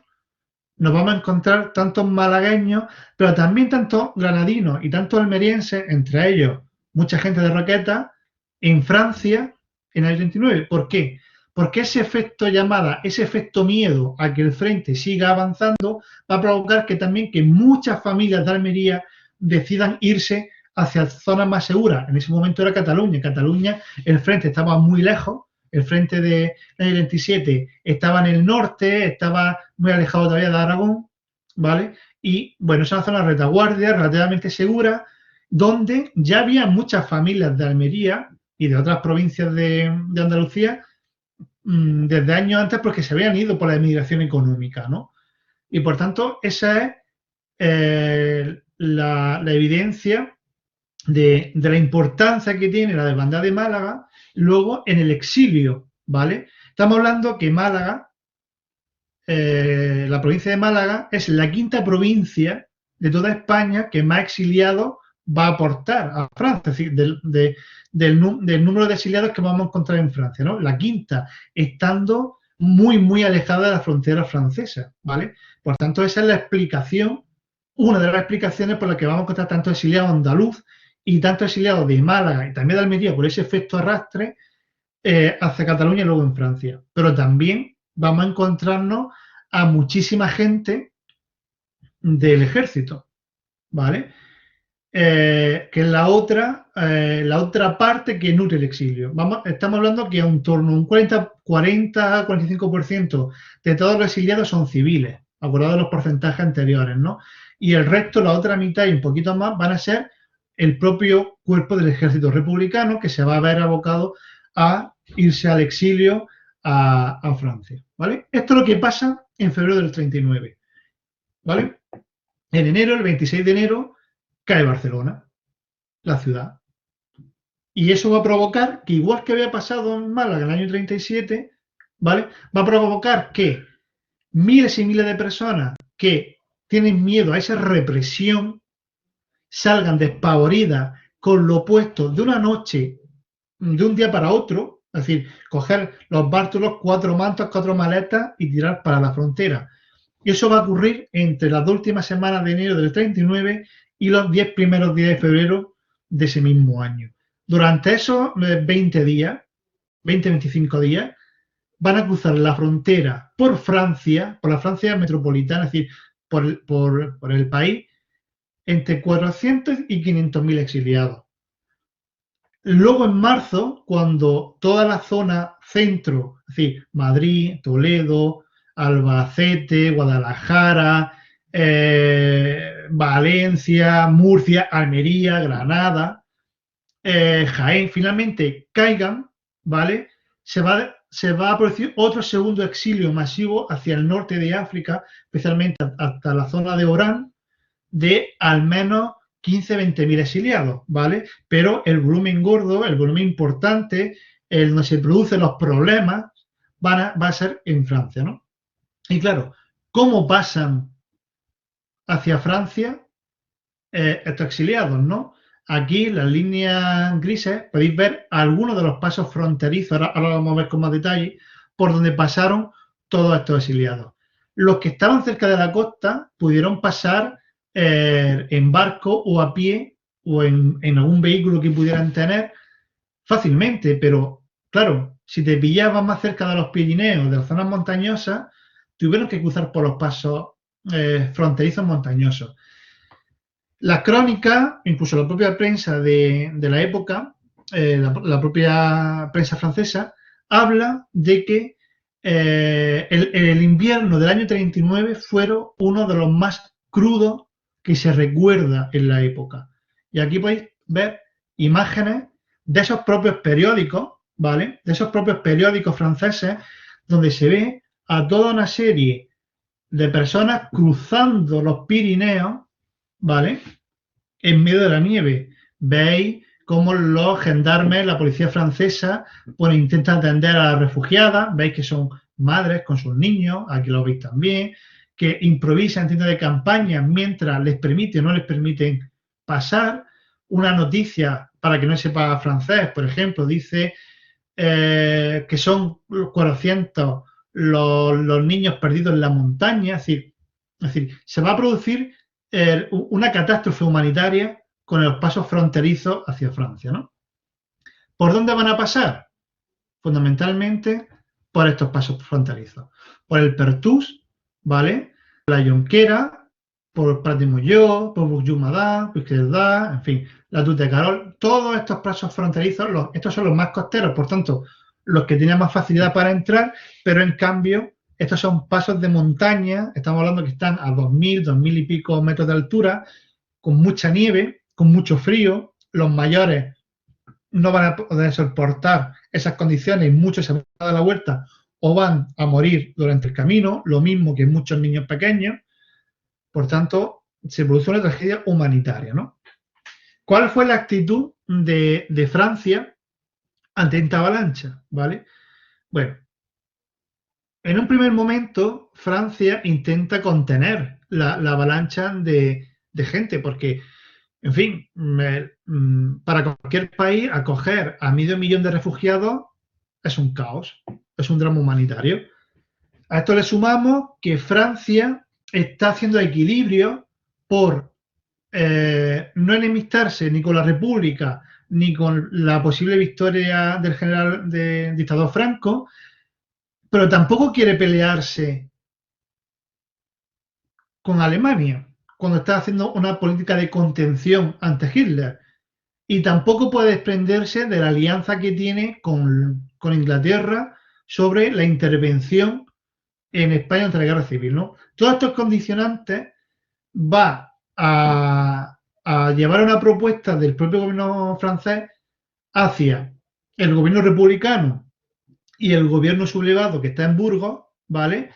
nos vamos a encontrar tantos malagueños, pero también tantos granadinos y tantos almerienses, entre ellos mucha gente de Roquetas, en Francia en el 29. ¿Por qué? Porque ese efecto llamada, ese efecto miedo a que el frente siga avanzando, va a provocar que también que muchas familias de Almería decidan irse hacia zonas más seguras. En ese momento era Cataluña. En Cataluña el frente estaba muy lejos, el frente del año 27 estaba en el norte, estaba muy alejado todavía de Aragón, ¿vale? Y bueno, es una zona de retaguardia relativamente segura, donde ya había muchas familias de Almería y de otras provincias de Andalucía desde años antes porque se habían ido por la emigración económica, ¿no? Y por tanto, esa es la evidencia de la importancia que tiene la hermandad de Málaga luego en el exilio, ¿vale? Estamos hablando que Málaga, la provincia de Málaga, es la 5ª provincia de toda España que más exiliados va a aportar a Francia, es decir, del número de exiliados que vamos a encontrar en Francia, ¿no? La 5ª, estando muy, muy alejada de la frontera francesa, ¿vale? Por tanto, esa es la explicación, una de las explicaciones por las que vamos a encontrar tanto exiliados andaluz y tanto exiliados de Málaga y también de Almería por ese efecto arrastre hacia Cataluña y luego en Francia. Pero también vamos a encontrarnos a muchísima gente del ejército, ¿vale? Que es la otra parte que nutre el exilio. Estamos hablando que en torno a un 40-45% de todos los exiliados son civiles, acordado de los porcentajes anteriores, ¿no? Y el resto, la otra mitad y un poquito más, van a ser el propio cuerpo del ejército republicano que se va a ver abocado a irse al exilio a Francia, ¿vale? Esto es lo que pasa en febrero del 39, ¿vale? En enero, el 26 de enero, cae Barcelona, la ciudad. Y eso va a provocar que, igual que había pasado en Málaga en el año 37, ¿vale? Va a provocar que miles y miles de personas que tienen miedo a esa represión salgan despavoridas con lo opuesto de una noche, de un día para otro, es decir, coger los bártulos, 4 mantos, 4 maletas y tirar para la frontera. Y eso va a ocurrir entre las 2 últimas semanas de enero del 39 y los 10 primeros días de febrero de ese mismo año. Durante esos 20 días, 20-25 días, van a cruzar la frontera por Francia, por la Francia metropolitana, es decir, por el país, entre 400 y 500.000 exiliados. Luego en marzo, cuando toda la zona centro, es decir, Madrid, Toledo, Albacete, Guadalajara, Valencia, Murcia, Almería, Granada, Jaén, finalmente caigan, ¿vale? Se va a producir otro segundo exilio masivo hacia el norte de África, especialmente hasta la zona de Orán, de al menos 15-20.000 exiliados, ¿vale? Pero el volumen gordo, el volumen importante, el donde se producen los problemas, va a ser en Francia, ¿no? Y claro, ¿cómo pasan hacia Francia estos exiliados, ¿no? Aquí, las líneas grises, podéis ver algunos de los pasos fronterizos, ahora lo vamos a ver con más detalle, por donde pasaron todos estos exiliados. Los que estaban cerca de la costa pudieron pasar en barco o a pie o en algún vehículo que pudieran tener fácilmente, pero claro, si te pillabas más cerca de los Pirineos, de las zonas montañosas, tuvieron que cruzar por los pasos fronterizos montañosos. Las crónicas, incluso la propia prensa de la época, la propia prensa francesa, habla de que el invierno del año 39 fueron uno de los más crudos que se recuerda en la época. Y aquí podéis ver imágenes de esos propios periódicos, ¿vale? De esos propios periódicos franceses, donde se ve a toda una serie de personas cruzando los Pirineos, ¿vale? En medio de la nieve. Veis cómo los gendarmes, la policía francesa, pues intentan atender a las refugiadas. Veis que son madres con sus niños, aquí lo veis también, que improvisan en tiendas de campaña mientras les permiten o no les permiten pasar. Una noticia, para que no sepa francés, por ejemplo, dice que son 400 los niños perdidos en la montaña. Es decir, se va a producir una catástrofe humanitaria con los pasos fronterizos hacia Francia, ¿no? ¿Por dónde van a pasar? Fundamentalmente por estos pasos fronterizos. Por el Pertús, ¿vale? La Jonquera, por Prat de Molló, por Bourg-du-Madá, Puigcerdá, en fin, la Tut de Carol. Todos estos pasos fronterizos, estos son los más costeros, por tanto, los que tienen más facilidad para entrar, pero en cambio, estos son pasos de montaña, estamos hablando que están a 2.000, 2.000 y pico metros de altura, con mucha nieve, con mucho frío. Los mayores no van a poder soportar esas condiciones y muchos se van a dar la vuelta o van a morir durante el camino, lo mismo que muchos niños pequeños. Por tanto, se produce una tragedia humanitaria, ¿no? ¿Cuál fue la actitud de Francia ante esta avalancha? ¿Vale? Bueno, en un primer momento, Francia intenta contener la avalancha de gente, porque, en fin, para cualquier país, acoger a 500.000 de refugiados es un caos, es un drama humanitario. A esto le sumamos que Francia está haciendo equilibrio por no enemistarse ni con la República ni con la posible victoria del general dictador Franco, pero tampoco quiere pelearse con Alemania cuando está haciendo una política de contención ante Hitler, y tampoco puede desprenderse de la alianza que tiene con Inglaterra sobre la intervención en España ante la guerra civil, ¿no? Todos estos condicionantes va a llevar a una propuesta del propio gobierno francés hacia el gobierno republicano y el gobierno sublevado que está en Burgos, ¿vale?,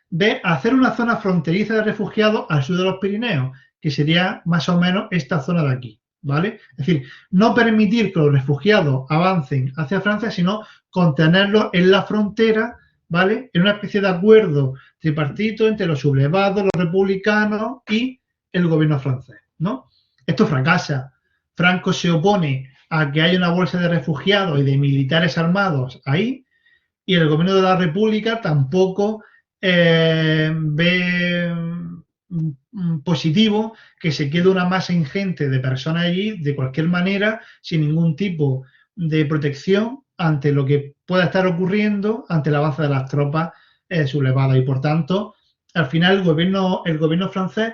de hacer una zona fronteriza de refugiados al sur de los Pirineos, que sería más o menos esta zona de aquí, ¿vale? Es decir, no permitir que los refugiados avancen hacia Francia, sino contenerlos en la frontera, ¿vale?, en una especie de acuerdo tripartito entre los sublevados, los republicanos y el gobierno francés, ¿no? Esto fracasa. Franco se opone a que haya una bolsa de refugiados y de militares armados ahí, y el gobierno de la República tampoco ve positivo que se quede una masa ingente de personas allí de cualquier manera, sin ningún tipo de protección ante lo que pueda estar ocurriendo ante el avance de las tropas sublevadas. Y por tanto, al final el gobierno francés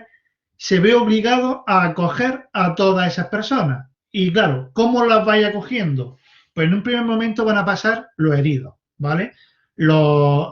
se ve obligado a acoger a todas esas personas. Y claro, ¿cómo las vaya acogiendo? Pues en un primer momento van a pasar los heridos, ¿vale? Los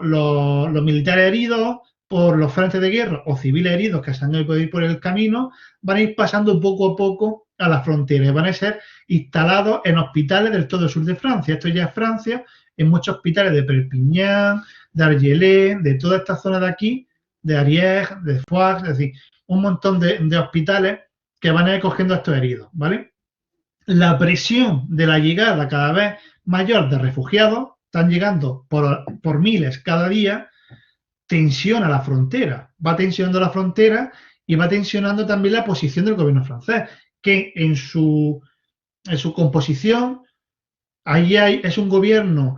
militares heridos por los frentes de guerra o civiles heridos que se han podido ir por el camino, van a ir pasando poco a poco a la frontera y van a ser instalados en hospitales del todo el sur de Francia. Esto ya es Francia, en muchos hospitales de Perpignan, de Argelès, de toda esta zona de aquí, de Ariège, de Foix, es decir, un montón de hospitales que van a ir cogiendo a estos heridos, ¿vale? La presión de la llegada cada vez mayor de refugiados, están llegando por miles cada día, tensiona la frontera, va tensionando la frontera y va tensionando también la posición del gobierno francés, que en su composición, es un gobierno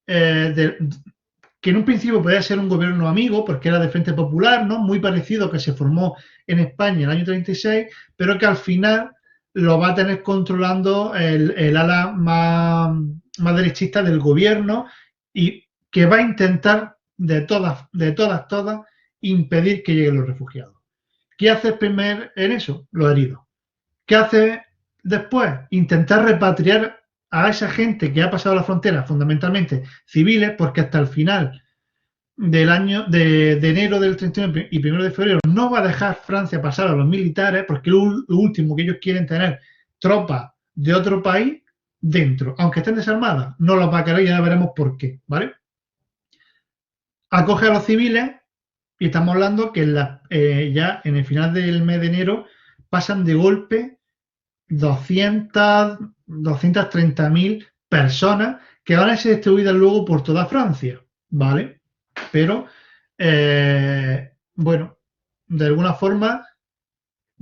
que en un principio podía ser un gobierno amigo, porque era de Frente Popular, ¿no? Muy parecido que se formó en España en el año 36, pero que al final lo va a tener controlando el ala más derechista del gobierno y que va a intentar de todas, impedir que lleguen los refugiados. ¿Qué hace primero en eso? Los heridos. ¿Qué hace después? Intentar repatriar a esa gente que ha pasado la frontera, fundamentalmente civiles, porque hasta el final del año de enero del 31 y 1 de febrero no va a dejar Francia pasar a los militares, porque lo último que ellos quieren tener tropas de otro país dentro, aunque estén desarmadas, no los va a querer y ya veremos por qué, ¿vale? Acoge a los civiles y estamos hablando que ya en el final del mes de enero pasan de golpe 230.000 personas que van a ser distribuidas luego por toda Francia, ¿vale? Pero, bueno, de alguna forma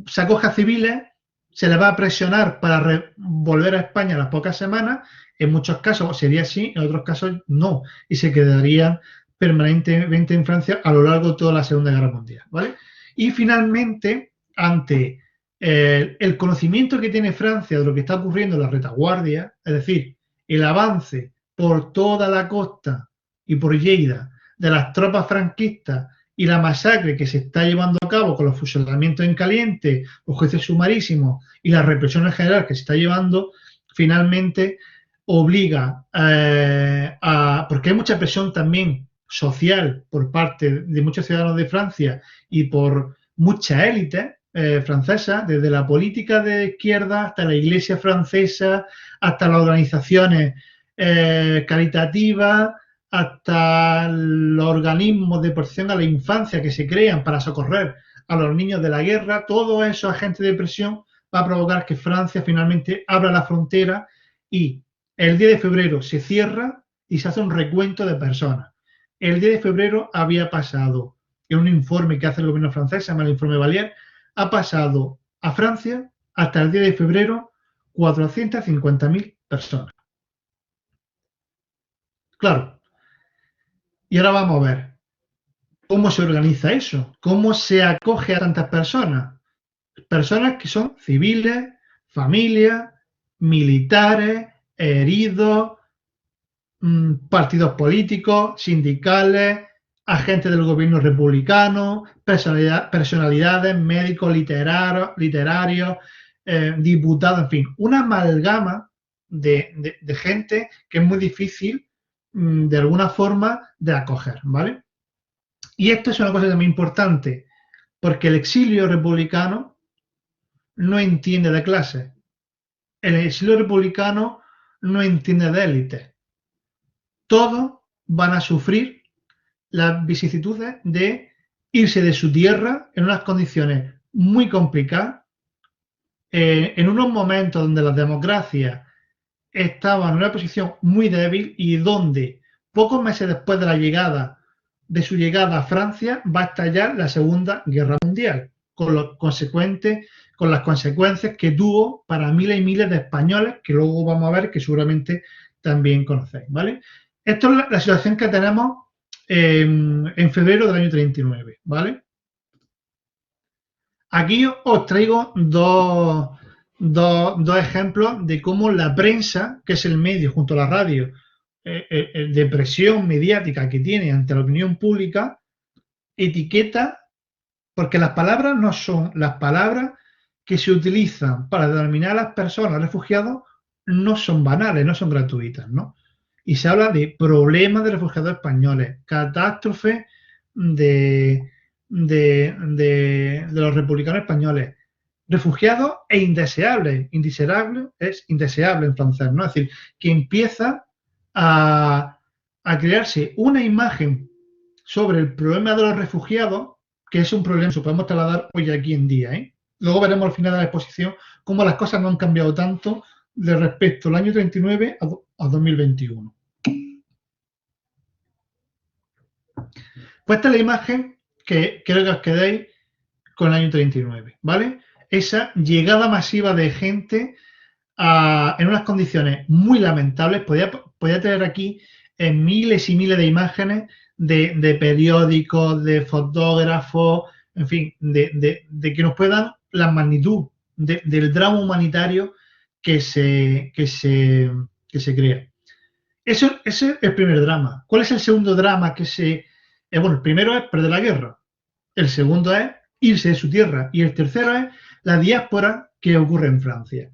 se acoge a civiles, se les va a presionar para volver a España a las pocas semanas, en muchos casos sería así, en otros casos no, y se quedarían permanentemente en Francia a lo largo de toda la Segunda Guerra Mundial, ¿vale? Y finalmente, ante el conocimiento que tiene Francia de lo que está ocurriendo en la retaguardia, es decir, el avance por toda la costa y por Lleida de las tropas franquistas y la masacre que se está llevando a cabo con los fusilamientos en caliente, los juicios sumarísimos y la represión en general que se está llevando, finalmente obliga porque hay mucha presión también social por parte de muchos ciudadanos de Francia y por mucha élite francesa, desde la política de izquierda hasta la iglesia francesa, hasta las organizaciones caritativas, hasta los organismos de protección a la infancia que se crean para socorrer a los niños de la guerra. Todos esos agentes de presión va a provocar que Francia finalmente abra la frontera y el 10 de febrero se cierra y se hace un recuento de personas. El 10 de febrero había pasado, en un informe que hace el gobierno francés, se llama el informe Valier, ha pasado a Francia hasta el 10 de febrero 450.000 personas. Claro. Y ahora vamos a ver cómo se organiza eso, cómo se acoge a tantas personas. Personas que son civiles, familias, militares, heridos, partidos políticos, sindicales, agentes del gobierno republicano, personalidades, médicos, literarios, diputados, en fin, una amalgama de gente que es muy difícil de alguna forma de acoger, ¿vale? Y esto es una cosa también importante, porque el exilio republicano no entiende de clase. El exilio republicano no entiende de élite. Todos van a sufrir las vicisitudes de irse de su tierra en unas condiciones muy complicadas, en unos momentos donde las democracias estaban en una posición muy débil y donde pocos meses después de su llegada a Francia va a estallar la Segunda Guerra Mundial, con las consecuencias que tuvo para miles y miles de españoles, que luego vamos a ver que seguramente también conocéis, ¿vale? Esto es la situación que tenemos en febrero del año 39, ¿vale? Aquí os traigo dos ejemplos de cómo la prensa, que es el medio junto a la radio, de presión mediática que tiene ante la opinión pública, etiqueta Porque las palabras no son las palabras que se utilizan para denominar a las personas refugiados, no son banales, no son gratuitas, ¿no? Y se habla de problemas de refugiados españoles, catástrofe de los republicanos españoles, refugiados e indeseables. Indeseable es indeseable en francés, ¿no? Es decir, que empieza a crearse una imagen sobre el problema de los refugiados, que es un problema que podemos trasladar hoy aquí en día, ¿eh? Luego veremos al final de la exposición cómo las cosas no han cambiado tanto de respecto al año 39 a 2021. Pues esta es la imagen que quiero que os quedéis con el año 39, ¿vale? Esa llegada masiva de gente en unas condiciones muy lamentables. Podía tener aquí miles y miles de imágenes de periódicos, de fotógrafos, en fin, de que nos puedan la magnitud del drama humanitario que se crea. Ese es el primer drama. ¿Cuál es el segundo drama que se...? Bueno, el primero es perder la guerra. El segundo es irse de su tierra. Y el tercero es la diáspora que ocurre en Francia.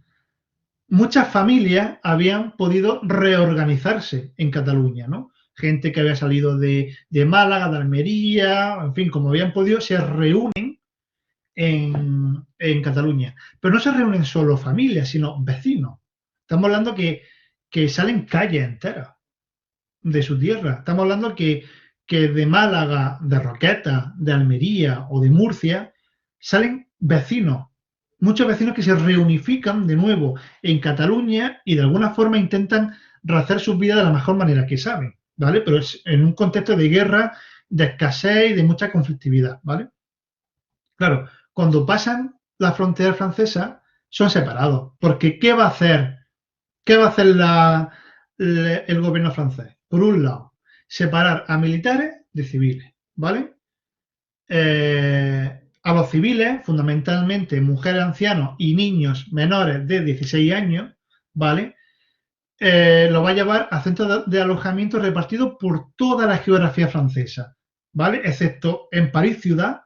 Muchas familias habían podido reorganizarse en Cataluña, ¿no? Gente que había salido de Málaga, de Almería, en fin, como habían podido, se reúnen en Cataluña. Pero no se reúnen solo familias, sino vecinos. Estamos hablando que salen calles enteras de su tierra. Estamos hablando que de Málaga, de Roquetas, de Almería o de Murcia, salen vecinos, muchos vecinos que se reunifican de nuevo en Cataluña y de alguna forma intentan rehacer sus vidas de la mejor manera que saben, ¿vale? Pero es en un contexto de guerra, de escasez y de mucha conflictividad, ¿vale? Claro, cuando pasan la frontera francesa son separados, porque ¿qué va a hacer? ¿Qué va a hacer el gobierno francés? Por un lado, separar a militares de civiles, ¿vale? A los civiles, fundamentalmente mujeres, ancianos y niños menores de 16 años, ¿vale? Lo va a llevar a centros de alojamiento repartidos por toda la geografía francesa, ¿vale? Excepto en París ciudad,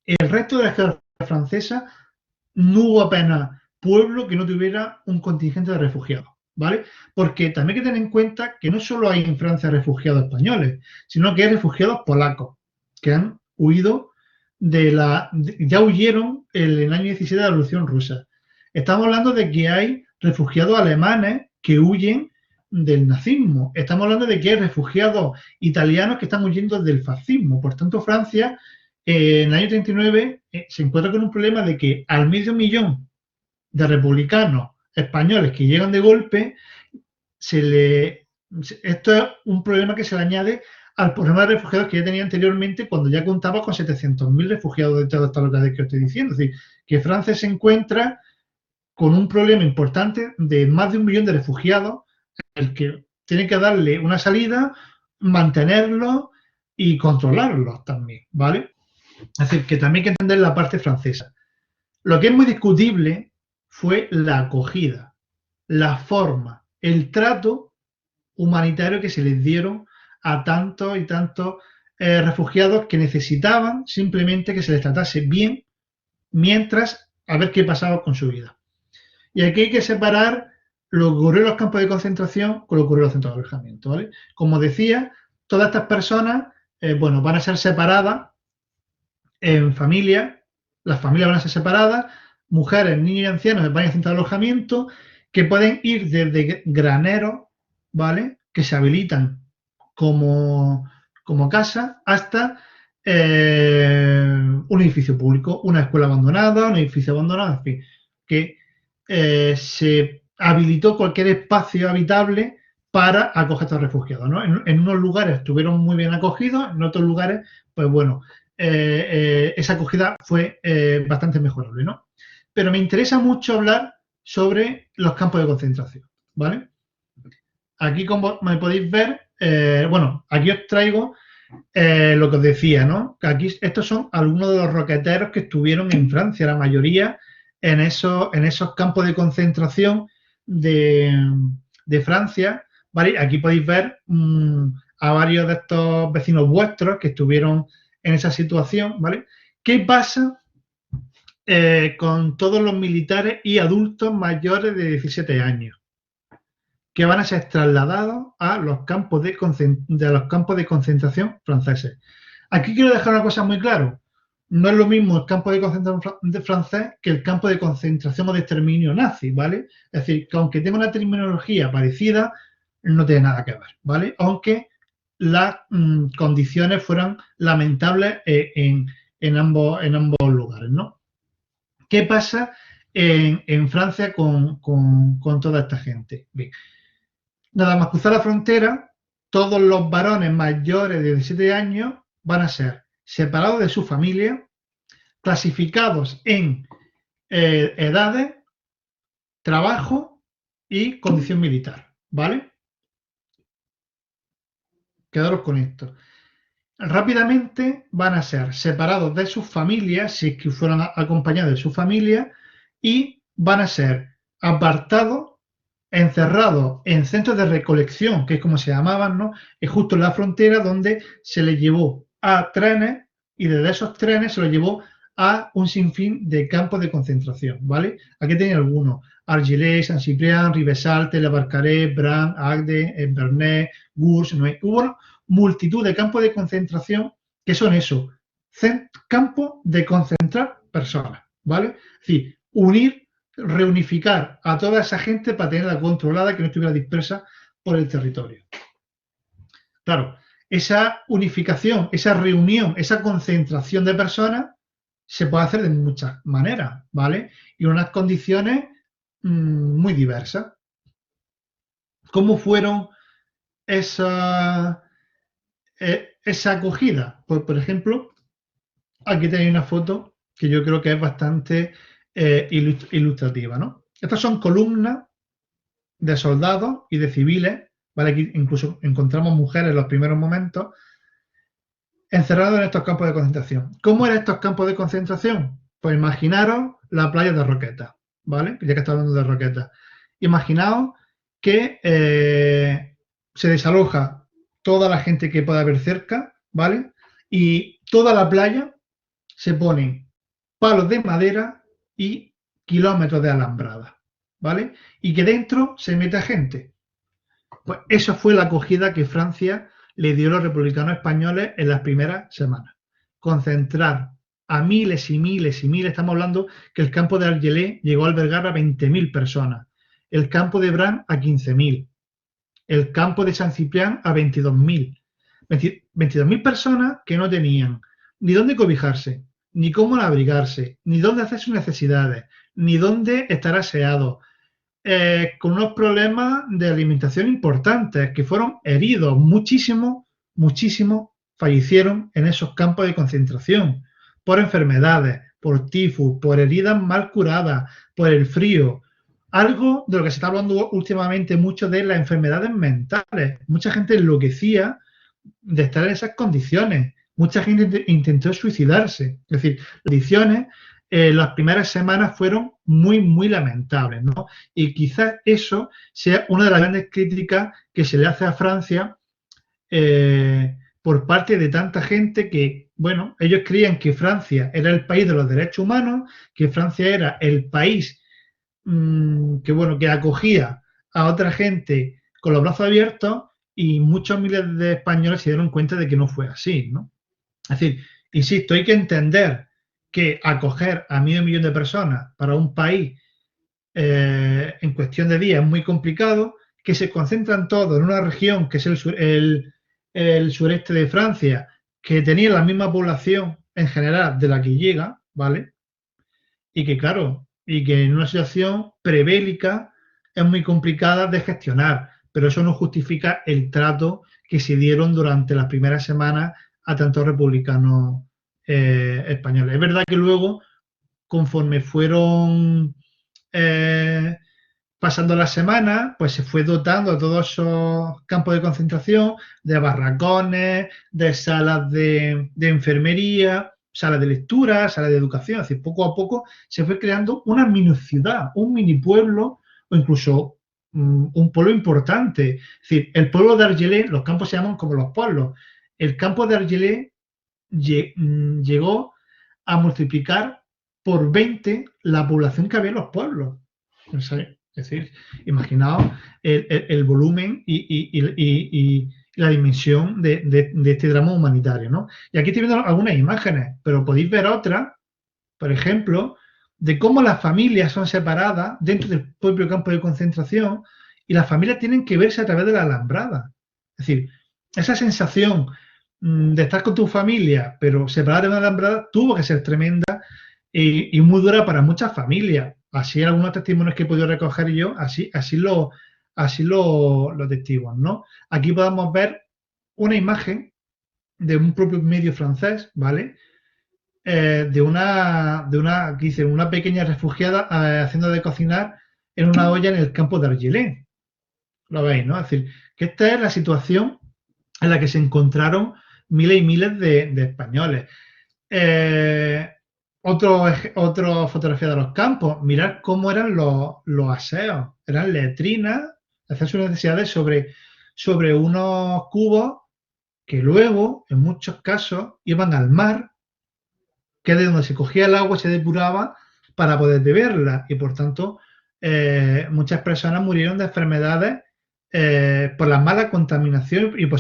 el resto de la geografía francesa no hubo apenas pueblo que no tuviera un contingente de refugiados, ¿vale? Porque también hay que tener en cuenta que no solo hay en Francia refugiados españoles, sino que hay refugiados polacos que han huido ya huyeron en el año 17 de la Revolución Rusa. Estamos hablando de que hay refugiados alemanes que huyen del nazismo. Estamos hablando de que hay refugiados italianos que están huyendo del fascismo. Por tanto, Francia, en el año 39, se encuentra con un problema de que al 500.000 de republicanos españoles que llegan de golpe, esto es un problema que se le añade al problema de refugiados que ya tenía anteriormente cuando ya contaba con 700.000 refugiados de todas estas localidades que os estoy diciendo. Es decir, que Francia se encuentra con un problema importante de más de 1 millón de refugiados, el que tiene que darle una salida, mantenerlos y controlarlos también, ¿vale? Es decir, que también hay que entender la parte francesa. Lo que es muy discutible fue la acogida, la forma, el trato humanitario que se les dieron a tantos y tantos refugiados que necesitaban simplemente que se les tratase bien mientras a ver qué pasaba con su vida. Y aquí hay que separar lo que ocurrió en los campos de concentración con lo que ocurrió en los centros de alojamiento, ¿vale? Como decía, todas estas personas, bueno, van a ser separadas en familias, las familias van a ser separadas, mujeres, niños y ancianos van a centros de alojamiento que pueden ir desde graneros, ¿vale? Que se habilitan como casa hasta un edificio público, una escuela abandonada, un edificio abandonado, en fin, que se habilitó cualquier espacio habitable para acoger a estos refugiados, ¿no? En unos lugares estuvieron muy bien acogidos, en otros lugares, pues bueno, esa acogida fue bastante mejorable, ¿no? Pero me interesa mucho hablar sobre los campos de concentración, ¿vale? Aquí, como me podéis ver, bueno, aquí os traigo lo que os decía, ¿no? Que aquí estos son algunos de los roqueteros que estuvieron en Francia, la mayoría en esos campos de concentración de Francia, ¿vale? Aquí podéis ver a varios de estos vecinos vuestros que estuvieron en esa situación, ¿vale? ¿Qué pasa con todos los militares y adultos mayores de 17 años? Que van a ser trasladados a los campos de concentración franceses. Aquí quiero dejar una cosa muy clara. No es lo mismo el campo de concentración francés que el campo de concentración o de exterminio nazi, ¿vale? Es decir, que aunque tenga una terminología parecida, no tiene nada que ver, ¿vale? Aunque las condiciones fueran lamentables en ambos lugares, ¿no? ¿Qué pasa en Francia con toda esta gente? Bien. Nada más cruzar la frontera, todos los varones mayores de 17 años van a ser separados de su familia, clasificados en edades, trabajo y condición militar, ¿vale? Quedaros con esto. Rápidamente van a ser separados de sus familias, si es que fueran acompañados de su familia, y van a ser apartados, encerrados en centros de recolección, que es como se llamaban, ¿no? Es justo en la frontera donde se les llevó a trenes y desde esos trenes se los llevó a un sinfín de campos de concentración, ¿vale? Aquí tenéis algunos: Argelès, Saint-Cyprien, Rivesaltes, Le Barcarès, Bran, Agde, Epernay, Gurs, Noé. Hubo multitud de campos de concentración que son eso, campos de concentrar personas, ¿vale? Es decir, reunificar a toda esa gente para tenerla controlada, que no estuviera dispersa por el territorio. Claro, esa unificación, esa reunión, esa concentración de personas se puede hacer de muchas maneras, ¿vale? Y en unas condiciones muy diversas. ¿Cómo fueron esa acogida? Pues, por ejemplo, aquí tenéis una foto que yo creo que es bastante ilustrativa, ¿no? Estas son columnas de soldados y de civiles, ¿vale? Aquí incluso encontramos mujeres en los primeros momentos encerrados en estos campos de concentración. ¿Cómo eran estos campos de concentración? Pues imaginaros la playa de Roquetas, ¿vale? Ya que estamos hablando de Roquetas. Imaginaos que se desaloja toda la gente que pueda haber cerca, ¿vale? Y toda la playa se ponen palos de madera y kilómetros de alambrada, ¿vale? Y que dentro se mete gente. Pues eso fue la acogida que Francia le dio a los republicanos españoles en las primeras semanas. Concentrar a miles y miles y miles. Estamos hablando que el campo de Argelès llegó a albergar a 20.000 personas, el campo de Bran a 15.000, el campo de Saint-Cyprien a 22.000. 22.000 personas que no tenían ni dónde cobijarse, ni cómo abrigarse, ni dónde hacer sus necesidades, ni dónde estar aseados, con unos problemas de alimentación importantes, que fueron heridos, muchísimos fallecieron en esos campos de concentración, por enfermedades, por tifus, por heridas mal curadas, por el frío. Algo de lo que se está hablando últimamente mucho de las enfermedades mentales. Mucha gente enloquecía de estar en esas condiciones. Mucha gente intentó suicidarse. Es decir, las condiciones, las primeras semanas fueron muy lamentables, ¿no? Y quizás eso sea una de las grandes críticas que se le hace a Francia por parte de tanta gente que, bueno, ellos creían que Francia era el país de los derechos humanos, que Francia era el país que acogía a otra gente con los brazos abiertos, y muchos miles de españoles se dieron cuenta de que no fue así, ¿no? Es decir, insisto, hay que entender que acoger a medio millón de personas para un país en cuestión de días es muy complicado, que se concentran todos en una región que es el sureste de Francia, que tenía la misma población en general de la que llega, ¿vale? Y que, claro, y que en una situación prebélica es muy complicada de gestionar, pero eso no justifica el trato que se dieron durante las primeras semanas a tantos republicanos españoles. Es verdad que luego, conforme fueron pasando las semanas, pues se fue dotando a todos esos campos de concentración de barracones, de salas de enfermería, salas de lectura, salas de educación. Es decir, poco a poco se fue creando una mini ciudad, un mini pueblo, o incluso un pueblo importante. Es decir, el pueblo de Argelès, los campos se llaman como los pueblos. El campo de Argelès llegó a multiplicar por 20 la población que había en los pueblos. Es decir, imaginaos el volumen y la dimensión de este drama humanitario, ¿no? Y aquí estoy viendo algunas imágenes, pero podéis ver otras, por ejemplo, de cómo las familias son separadas dentro del propio campo de concentración y las familias tienen que verse a través de la alambrada. Es decir, esa sensación de estar con tu familia, pero separada de una alambrada, tuvo que ser tremenda y muy dura para muchas familias. Así algunos testimonios que he podido recoger yo, así lo atestiguan, ¿no? Aquí podemos ver una imagen de un propio medio francés, ¿vale? De una pequeña refugiada haciendo de cocinar en una olla en el campo de Argelès. Lo veis, ¿no? Es decir, que esta es la situación en la que se encontraron miles y miles de españoles. Otra fotografía de los campos. Mirad cómo eran los aseos. Eran letrinas, hacer sus necesidades sobre unos cubos que luego, en muchos casos, iban al mar, que es de donde se cogía el agua y se depuraba para poder beberla. Y por tanto, muchas personas murieron de enfermedades por la mala contaminación y por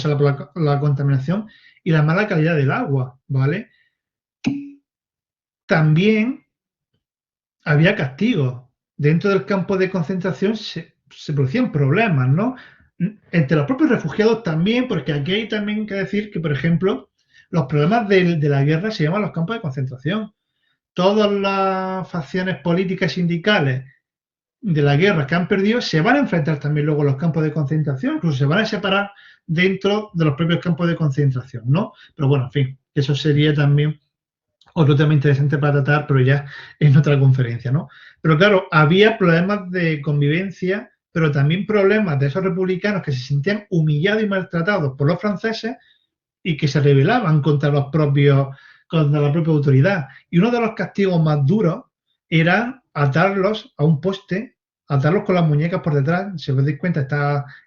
la contaminación y la mala calidad del agua, ¿vale? También había castigos. Dentro del campo de concentración se producían problemas, ¿no? Entre los propios refugiados también, porque aquí hay también que decir que, por ejemplo, los problemas de la guerra se llaman los campos de concentración. Todas las facciones políticas y sindicales de la guerra que han perdido se van a enfrentar también luego a los campos de concentración, incluso se van a separar dentro de los propios campos de concentración, ¿no? Pero bueno, en fin, eso sería también otro tema interesante para tratar, pero ya en otra conferencia, ¿no? Pero claro, había problemas de convivencia, pero también problemas de esos republicanos que se sentían humillados y maltratados por los franceses y que se rebelaban contra la propia autoridad. Y uno de los castigos más duros era atarlos a un poste, atarlos con las muñecas por detrás, si os dais cuenta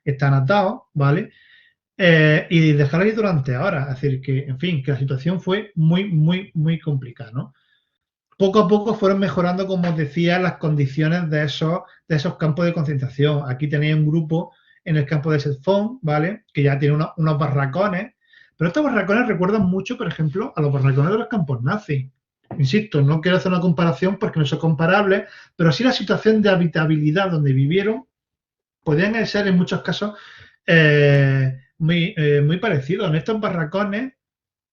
están atados, ¿vale? Y dejarlos ahí durante horas. Es decir, que, en fin, que la situación fue muy, muy, muy complicada, ¿no? Poco a poco fueron mejorando, como os decía, las condiciones de esos campos de concentración. Aquí tenéis un grupo en el campo de Setfon, ¿vale? Que ya tiene unos barracones, pero estos barracones recuerdan mucho, por ejemplo, a los barracones de los campos nazis. Insisto, no quiero hacer una comparación porque no son comparables, pero sí la situación de habitabilidad donde vivieron podían ser en muchos casos muy parecidos. En estos barracones,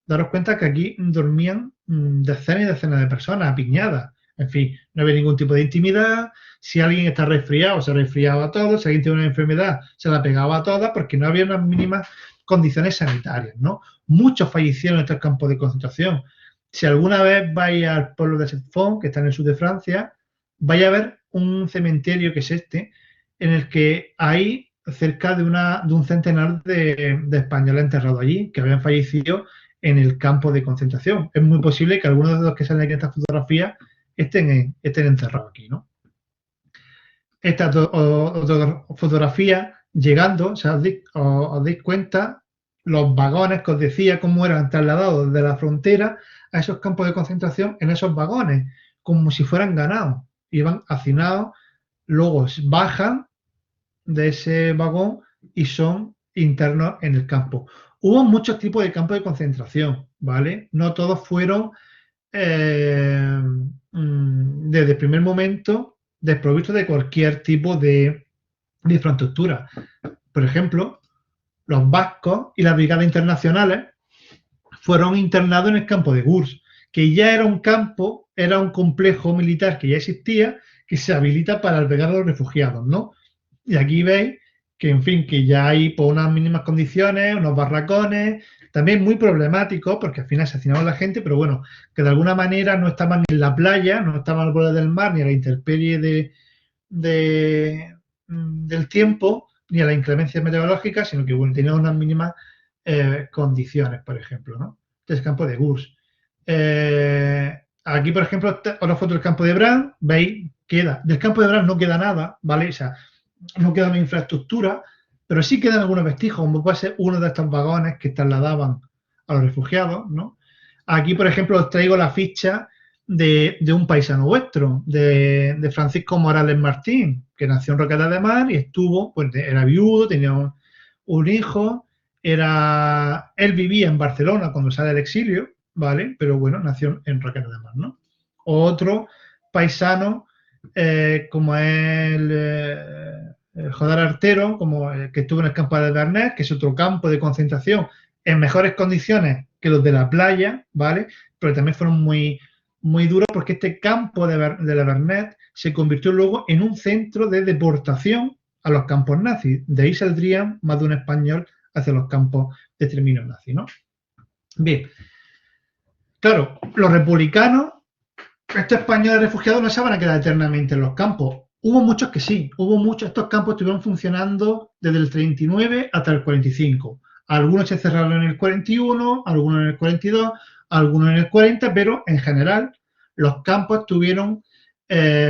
daros cuenta que aquí dormían decenas y decenas de personas apiñadas. En fin, no había ningún tipo de intimidad. Si alguien está resfriado, se resfriaba a todos. Si alguien tiene una enfermedad, se la pegaba a todas porque no había unas mínimas condiciones sanitarias, ¿no? Muchos fallecieron en estos campos de concentración. Si alguna vez vais al pueblo de Setfon, que está en el sur de Francia, vais a ver un cementerio que es este, en el que hay cerca de un centenar de españoles enterrados allí, que habían fallecido en el campo de concentración. Es muy posible que algunos de los que salen aquí en esta fotografía estén enterrados aquí, ¿no? Esta otra fotografía, llegando, o sea, os dais cuenta, los vagones que os decía cómo eran trasladados desde la frontera a esos campos de concentración en esos vagones, como si fueran ganados. Iban hacinados, luego bajan de ese vagón y son internos en el campo. Hubo muchos tipos de campos de concentración, ¿vale? No todos fueron desde el primer momento desprovistos de cualquier tipo de infraestructura. Por ejemplo, los vascos y las brigadas internacionales fueron internados en el campo de Gurs, que ya era un campo, era un complejo militar que ya existía, que se habilita para albergar a los refugiados, ¿no? Y aquí veis que, en fin, que ya hay por unas mínimas condiciones, unos barracones, también muy problemáticos, porque al final se hacinaban la gente, pero bueno, que de alguna manera no estaban ni en la playa, no estaban al borde del mar, ni a la intemperie del tiempo, ni a la inclemencia meteorológica, sino que bueno, tenían unas mínimas condiciones, por ejemplo, ¿no? Este es el campo de Gurs. Aquí, por ejemplo, otra foto del campo de Bran, veis, del campo de Bran no queda nada, ¿vale? O sea, no queda una infraestructura, pero sí quedan algunos vestigios, como puede ser uno de estos vagones que trasladaban a los refugiados, ¿no? Aquí, por ejemplo, os traigo la ficha de un paisano vuestro, de Francisco Morales Martín, que nació en Roquetas de Mar y estuvo, pues era viudo, tenía un hijo, él vivía en Barcelona cuando sale del exilio, ¿vale? Pero bueno, nació en Roquetas de Mar, ¿no? Otro paisano, como es el Jodar Artero, que estuvo en el campo de Vernet, que es otro campo de concentración en mejores condiciones que los de la playa, ¿vale? Pero también fueron muy duros porque este campo de la Vernet se convirtió luego en un centro de deportación a los campos nazis. De ahí saldrían más de un español hacia los campos de exterminio nazi, ¿no? Bien. Claro, los republicanos, estos españoles refugiados no se van a quedar eternamente en los campos. Hubo muchos que sí, estos campos estuvieron funcionando desde el 39 hasta el 45. Algunos se cerraron en el 41, algunos en el 42, algunos en el 40, pero en general los campos estuvieron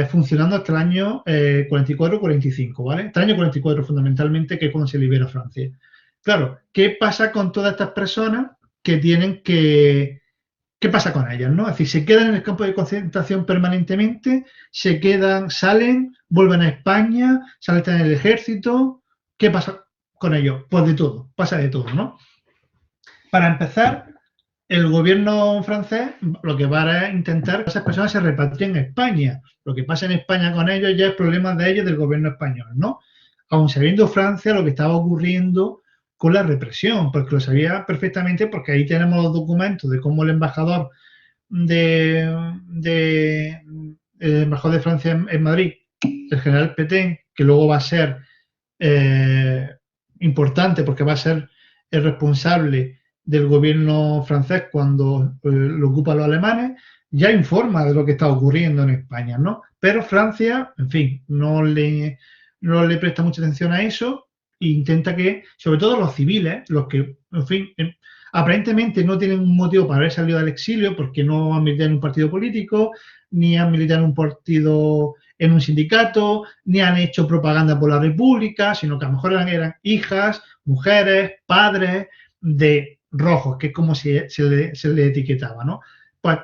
funcionando hasta el año 44-45, ¿vale? Hasta el año 44 fundamentalmente, que es cuando se libera Francia. Claro, ¿qué pasa con todas estas personas que tienen que... ¿Qué pasa con ellas, no? Es decir, se quedan en el campo de concentración permanentemente, salen, vuelven a España, salen en el ejército. ¿Qué pasa con ellos? Pues de todo, pasa de todo, ¿no? Para empezar, el gobierno francés lo que va a intentar que esas personas se repatrien en España. Lo que pasa en España con ellos ya es problema de ellos, del gobierno español, ¿no? Aun sabiendo Francia lo que estaba ocurriendo con la represión, porque lo sabía perfectamente, porque ahí tenemos los documentos de cómo el embajador de Francia en Madrid, el general Petain, que luego va a ser importante porque va a ser el responsable del gobierno francés cuando lo ocupan los alemanes, ya informa de lo que está ocurriendo en España, ¿no? Pero Francia, en fin, no le presta mucha atención a eso. Intenta que, sobre todo los civiles, los que, en fin, aparentemente no tienen un motivo para haber salido del exilio porque no han militado en un partido político, ni han militado en un partido, en un sindicato, ni han hecho propaganda por la República, sino que a lo mejor eran hijas, mujeres, padres de rojos, que es como se le etiquetaba, ¿no? Pues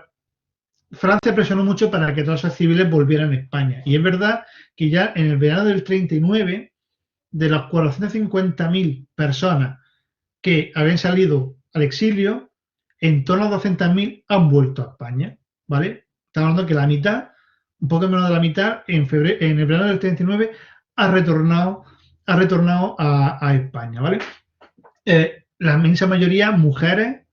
Francia presionó mucho para que todos esos civiles volvieran a España. Y es verdad que ya en el verano del 39, de las 450.000 personas que habían salido al exilio, en torno a 200.000 han vuelto a España, ¿vale? Estamos hablando que la mitad, un poco menos de la mitad, en el verano del 39 ha retornado a España, ¿vale? La inmensa mayoría mujeres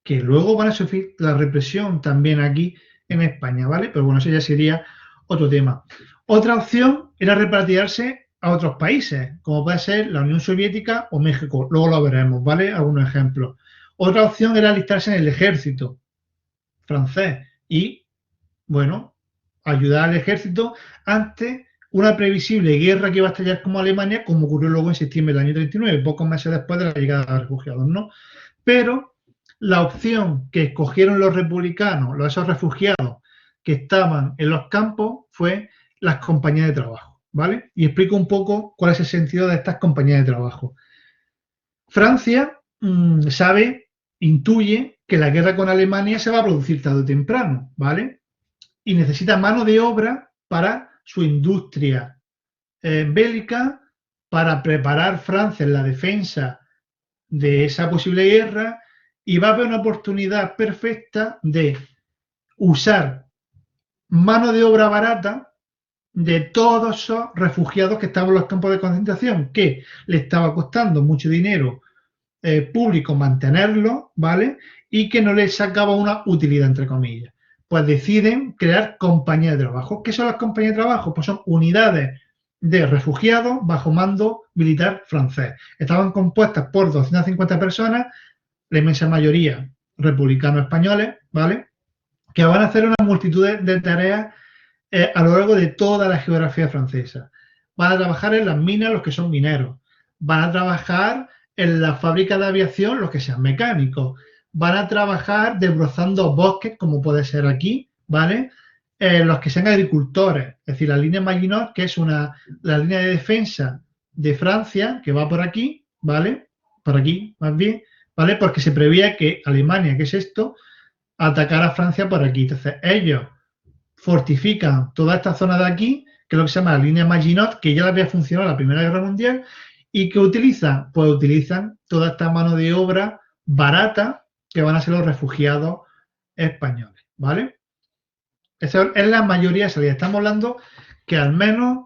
que luego van a sufrir la represión también aquí en España, ¿vale? Pero bueno, eso ya sería otro tema. Otra opción era repatriarse a otros países, como puede ser la Unión Soviética o México. Luego lo veremos, ¿vale? Algunos ejemplos. Otra opción era alistarse en el ejército francés y, bueno, ayudar al ejército ante una previsible guerra que iba a estallar como Alemania, como ocurrió luego en septiembre del año 39, pocos meses después de la llegada de los refugiados, ¿no? Pero la opción que escogieron los republicanos, esos refugiados que estaban en los campos, fue las compañías de trabajo, ¿vale? Y explico un poco cuál es el sentido de estas compañías de trabajo. Francia intuye que la guerra con Alemania se va a producir tarde o temprano, ¿vale? Y necesita mano de obra para su industria bélica, para preparar Francia en la defensa de esa posible guerra, y va a haber una oportunidad perfecta de usar mano de obra barata de todos esos refugiados que estaban en los campos de concentración, que le estaba costando mucho dinero público mantenerlo, ¿vale? Y que no les sacaba una utilidad, entre comillas. Pues deciden crear compañías de trabajo. ¿Qué son las compañías de trabajo? Pues son unidades de refugiados bajo mando militar francés. Estaban compuestas por 250 personas, la inmensa mayoría republicanos españoles, ¿vale? Que van a hacer una multitud de tareas a lo largo de toda la geografía francesa. Van a trabajar en las minas los que son mineros. Van a trabajar en la fábrica de aviación los que sean mecánicos. Van a trabajar desbrozando bosques, como puede ser aquí, ¿vale? Los que sean agricultores. Es decir, la línea Maginot, que es la línea de defensa de Francia, que va por aquí, ¿vale? Por aquí, más bien, ¿vale? Porque se preveía que Alemania, que es esto, atacar a Francia por aquí. Entonces, ellos fortifican toda esta zona de aquí, que es lo que se llama la línea Maginot, que ya había funcionado en la Primera Guerra Mundial, y que utilizan, pues utilizan toda esta mano de obra barata que van a ser los refugiados españoles, ¿vale? Esa es la mayoría de salida. Estamos hablando que al menos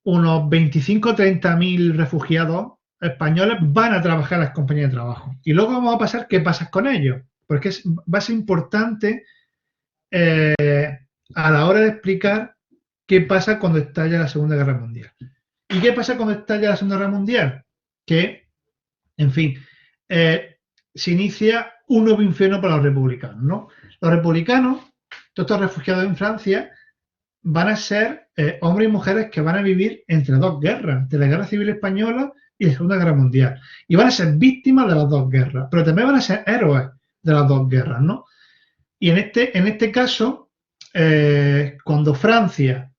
unos 25 o 30 mil refugiados españoles van a trabajar en las compañías de trabajo. Y luego vamos a pasar qué pasa con ellos, porque va a ser importante a la hora de explicar qué pasa cuando estalla la Segunda Guerra Mundial. ¿Y qué pasa cuando estalla la Segunda Guerra Mundial? Que, en fin, se inicia un nuevo infierno para los republicanos, ¿no? Los republicanos, todos estos refugiados en Francia, van a ser hombres y mujeres que van a vivir entre dos guerras, de la Guerra Civil Española y la Segunda Guerra Mundial. Y van a ser víctimas de las dos guerras, pero también van a ser héroes de las dos guerras, ¿no? Y en este caso, cuando Francia,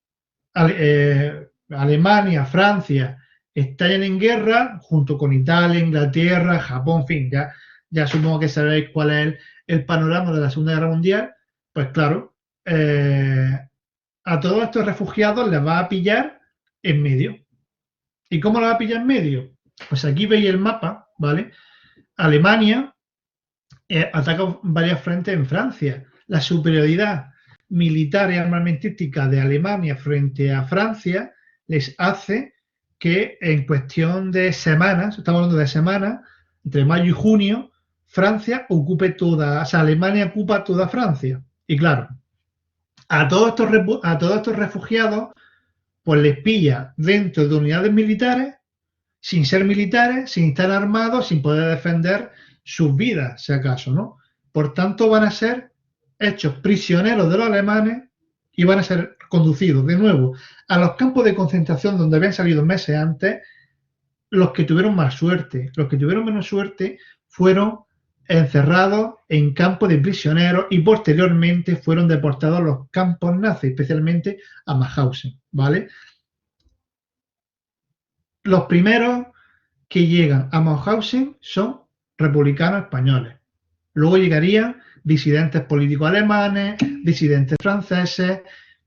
Alemania, Francia estallan en guerra, junto con Italia, Inglaterra, Japón, en fin, ya supongo que sabéis cuál es el panorama de la Segunda Guerra Mundial, pues claro, a todos estos refugiados les va a pillar en medio. ¿Y cómo los va a pillar en medio? Pues aquí veis el mapa, ¿vale? Alemania ataca varios frentes en Francia. La superioridad militar y armamentística de Alemania frente a Francia les hace que en cuestión de semanas, estamos hablando de semanas, entre mayo y junio, Francia ocupe toda, o sea, Alemania ocupa toda Francia. Y claro, a todos estos refugiados, pues les pilla dentro de unidades militares, sin ser militares, sin estar armados, sin poder defender sus vidas, si acaso, ¿no? Por tanto, van a ser hechos prisioneros de los alemanes y van a ser conducidos de nuevo a los campos de concentración donde habían salido meses antes. Los que tuvieron más suerte, los que tuvieron menos suerte fueron encerrados en campos de prisioneros y posteriormente fueron deportados a los campos nazis, especialmente a Mauthausen, ¿vale? Los primeros que llegan a Mauthausen son republicanos españoles. Luego llegarían disidentes políticos alemanes, disidentes franceses,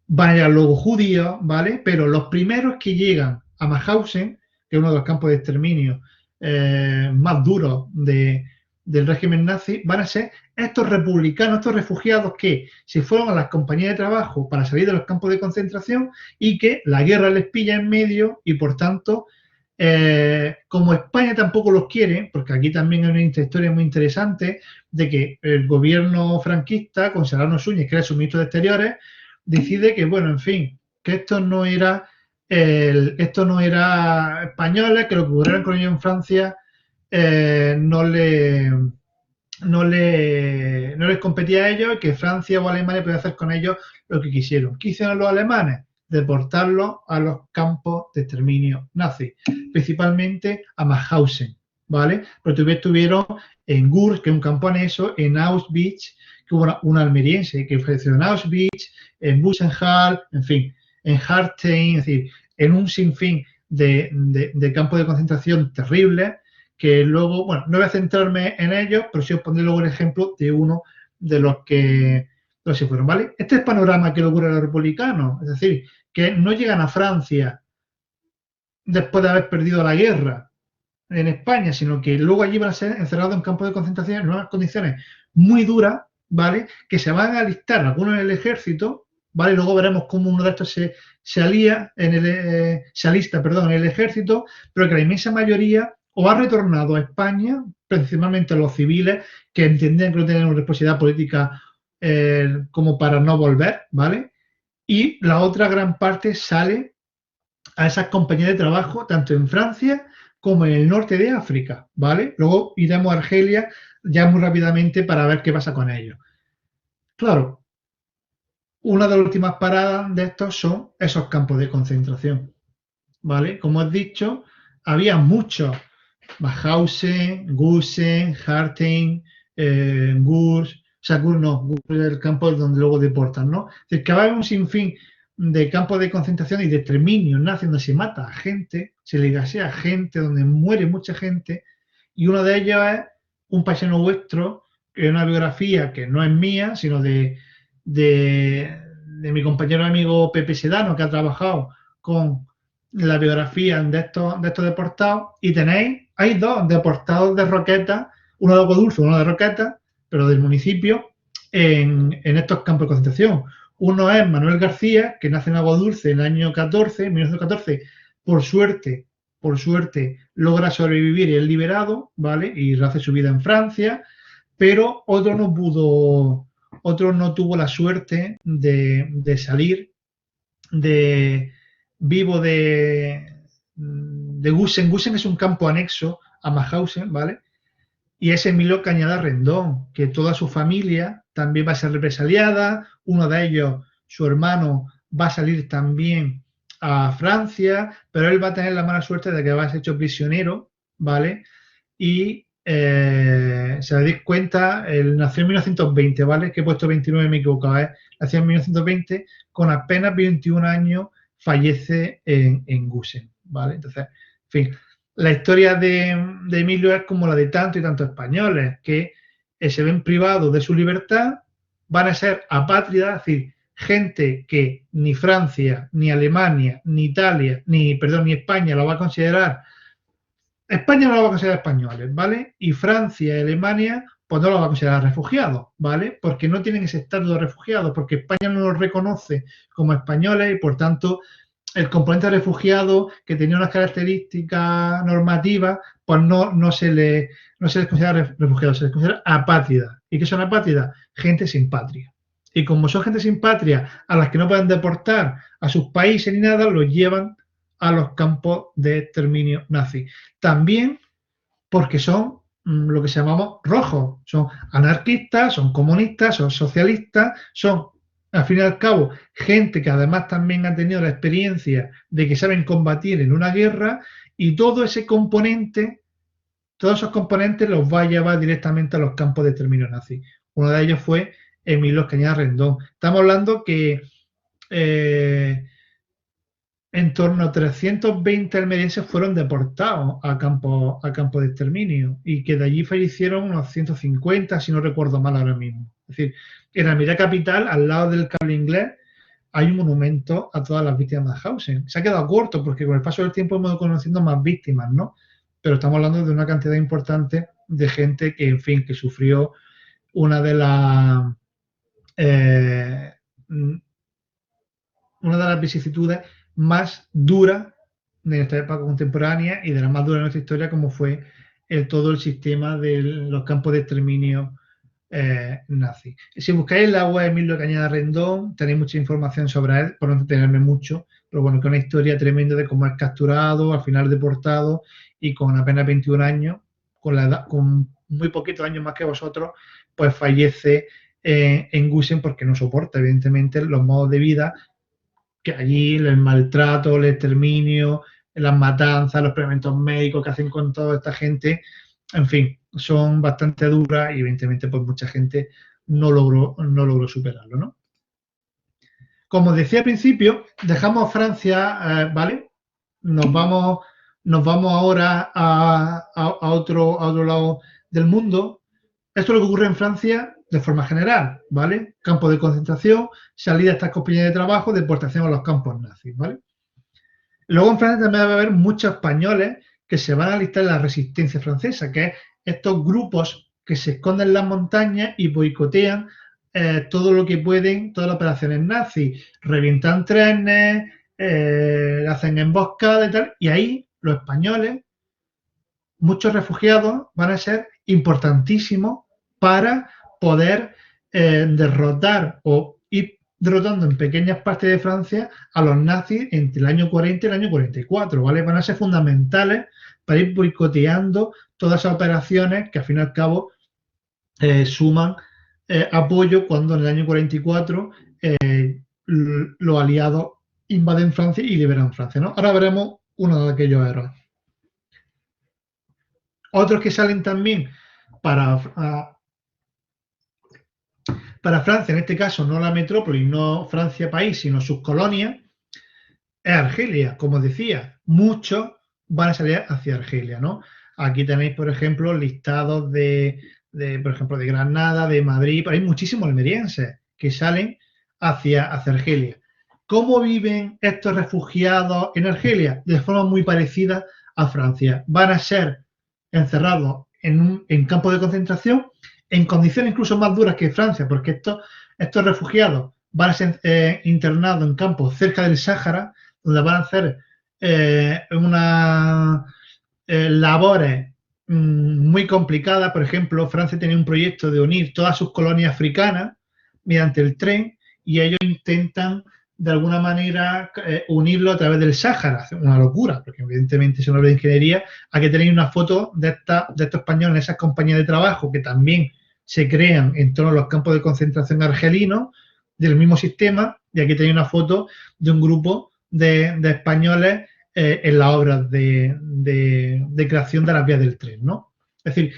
van a llegar luego judíos, ¿vale? Pero los primeros que llegan a Mauthausen, que es uno de los campos de exterminio más duros del régimen nazi, van a ser estos republicanos, estos refugiados que se fueron a las compañías de trabajo para salir de los campos de concentración y que la guerra les pilla en medio y por tanto, como España tampoco los quiere, porque aquí también hay una historia muy interesante de que el gobierno franquista, con Serrano Suñez, que era su ministro de Exteriores, decide que, bueno, en fin, que esto no era españoles, que lo que ocurriera con ellos en Francia no les competía a ellos y que Francia o Alemania podía hacer con ellos lo que quisieron. ¿Qué hicieron los alemanes? Deportarlos a los campos de exterminio nazi, principalmente a Mauthausen, ¿vale? Pero también estuvieron en Gurs, que es un campo anexo, en Auschwitz, que hubo una almeriense que falleció en Auschwitz, en Buchenwald, en fin, en Hartheim, es decir, en un sinfín de campos de concentración terribles, que luego, bueno, no voy a centrarme en ellos, pero sí os pondré luego el ejemplo de uno de los que se fueron, ¿vale? Este es el panorama que le ocurre a los republicanos, es decir, que no llegan a Francia después de haber perdido la guerra en España, sino que luego allí van a ser encerrados en campos de concentración en unas condiciones muy duras, ¿vale? Que se van a alistar algunos en el ejército, ¿vale? Luego veremos cómo uno de estos se alista en el ejército, pero que la inmensa mayoría o ha retornado a España, principalmente los civiles, que entendían que no tenían una responsabilidad política como para no volver, ¿vale? Y la otra gran parte sale a esas compañías de trabajo, tanto en Francia como en el norte de África, ¿vale? Luego iremos a Argelia ya muy rápidamente para ver qué pasa con ellos. Claro, una de las últimas paradas de estos son esos campos de concentración, ¿vale? Como os he dicho, había muchos, Mauthausen, Gusen, Hartheim, Gurs, o sea, Gurs es el campo donde luego deportan, ¿no? Es decir, que había un sinfín de campos de concentración y de exterminio nazi donde se mata a gente, se le gasea a gente, donde muere mucha gente, y uno de ellos es un paisano vuestro es una biografía que no es mía, sino de mi compañero amigo Pepe Sedano, que ha trabajado con la biografía de estos deportados, y hay dos deportados de Roqueta, uno de Agua Dulce, uno de Roqueta, pero del municipio, en estos campos de concentración. Uno es Manuel García, que nace en Agua Dulce en el año 1914, por suerte logra sobrevivir y es liberado, ¿vale? Y hace su vida en Francia, pero otro no tuvo la suerte de salir vivo de Gusen. Gusen es un campo anexo a Mauthausen, ¿vale? Y es Emilio Cañada Rendón, que toda su familia también va a ser represaliada. Uno de ellos, su hermano, va a salir también a Francia, pero él va a tener la mala suerte de que va a ser hecho prisionero, ¿vale? Y si os dais cuenta, él nació en 1920, ¿vale? Que he puesto 29, me he equivocado, ¿eh? Nació en 1920, con apenas 21 años fallece en Gusen, ¿vale? Entonces, en fin, la historia de Emilio es como la de tantos y tantos españoles que se ven privados de su libertad, van a ser apátridas, es decir, gente que ni Francia, ni Alemania, ni Italia, ni España lo va a considerar. España no lo va a considerar españoles, ¿vale? Y Francia y Alemania, pues no lo va a considerar refugiados, ¿vale? Porque no tienen ese estatus de refugiados, porque España no los reconoce como españoles y, por tanto, el componente refugiado, que tenía unas características normativas, pues no se les considera refugiados, se les considera apátridas. ¿Y qué son apátridas? Gente sin patria. Y como son gente sin patria, a las que no pueden deportar a sus países ni nada, los llevan a los campos de exterminio nazi. También porque son lo que llamamos rojos, son anarquistas, son comunistas, son socialistas, son, al fin y al cabo, gente que además también ha tenido la experiencia de que saben combatir en una guerra, y todo ese componente, todos esos componentes los va a llevar directamente a los campos de exterminio nazi. Uno de ellos fue Emilio Cañada Rendón. Estamos hablando que en torno a 320 almerienses fueron deportados a campo de exterminio, y que de allí fallecieron unos 150, si no recuerdo mal ahora mismo. Es decir, en Almería capital, al lado del cable inglés, hay un monumento a todas las víctimas de Mauthausen. Se ha quedado corto porque con el paso del tiempo hemos ido conociendo más víctimas, ¿no? Pero estamos hablando de una cantidad importante de gente que, en fin, que sufrió una de las vicisitudes más dura de nuestra época contemporánea y de las más duras de nuestra historia, como fue todo el sistema de los campos de exterminio nazi. Si buscáis la web de Emilio Cañada Rendón, tenéis mucha información sobre él, por no detenerme mucho, pero bueno, que es una historia tremenda de cómo es capturado, al final deportado, y con apenas 21 años, con muy poquitos años más que vosotros, pues fallece en Gusen porque no soporta, evidentemente, los modos de vida que allí, el maltrato, el exterminio, las matanzas, los experimentos médicos que hacen con toda esta gente, en fin, son bastante duras y evidentemente pues mucha gente no logró superarlo, ¿no? Como decía al principio, dejamos Francia, ¿vale? Nos vamos ahora a otro lado del mundo. Esto es lo que ocurre en Francia de forma general, ¿vale? Campo de concentración, salida de estas compañías de trabajo, deportación a los campos nazis, ¿vale? Luego en Francia también va a haber muchos españoles que se van a alistar en la resistencia francesa, que es estos grupos que se esconden en las montañas y boicotean todo lo que pueden, todas las operaciones nazis, revientan trenes, hacen emboscadas y tal, y ahí los españoles, muchos refugiados, van a ser importantísimos para poder derrotar o ir derrotando en pequeñas partes de Francia a los nazis entre el año 40 y el año 44, ¿vale? Van a ser fundamentales para ir boicoteando todas esas operaciones que al fin y al cabo suman apoyo cuando en el año 44 los aliados invaden Francia y liberan Francia, ¿no? Ahora veremos uno de aquellos héroes. Otros que salen también para Francia, en este caso no la metrópoli, no Francia país, sino sus colonias, es Argelia. Como decía, muchos van a salir hacia Argelia, ¿no? Aquí tenéis, por ejemplo, listados de por ejemplo, de Granada, de Madrid, pero hay muchísimos almerienses que salen hacia Argelia. ¿Cómo viven estos refugiados en Argelia? De forma muy parecida a Francia. Van a ser encerrados en campos de concentración en condiciones incluso más duras que Francia, porque estos refugiados van a ser internados en campos cerca del Sáhara, donde van a hacer unas labores muy complicadas. Por ejemplo, Francia tenía un proyecto de unir todas sus colonias africanas mediante el tren, y ellos intentan de alguna manera unirlo a través del Sáhara. Es una locura, porque evidentemente es una obra de ingeniería. Aquí tenéis una foto de estos españoles en esas compañías de trabajo que también se crean en torno a los campos de concentración argelinos del mismo sistema, y aquí tenéis una foto de un grupo de españoles en las obras de creación de las vías del tren, ¿no? Es decir,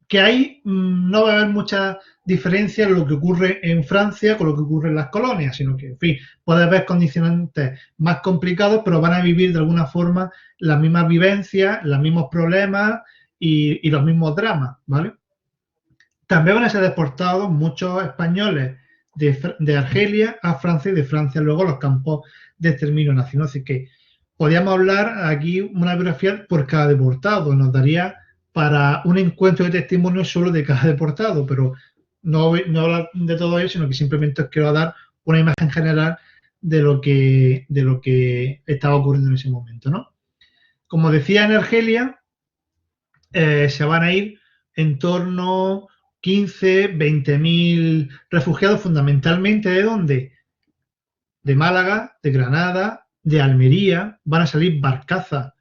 que ahí no va a haber mucha diferencia en lo que ocurre en Francia con lo que ocurre en las colonias, sino que, en fin, puede haber condicionantes más complicados, pero van a vivir de alguna forma las mismas vivencias, los mismos problemas y los mismos dramas, ¿vale? También van a ser deportados muchos españoles de Argelia a Francia, y de Francia luego a los campos de exterminio nazi, ¿no? Así que podríamos hablar aquí una biografía por cada deportado, nos daría para un encuentro de testimonios solo de cada deportado, pero no hablar de todo ello, sino que simplemente os quiero dar una imagen general de lo que estaba ocurriendo en ese momento, ¿no? Como decía, en Argelia se van a ir en torno 15, 20.000 refugiados, fundamentalmente ¿de dónde? De Málaga, de Granada, de Almería. Van a salir barcazas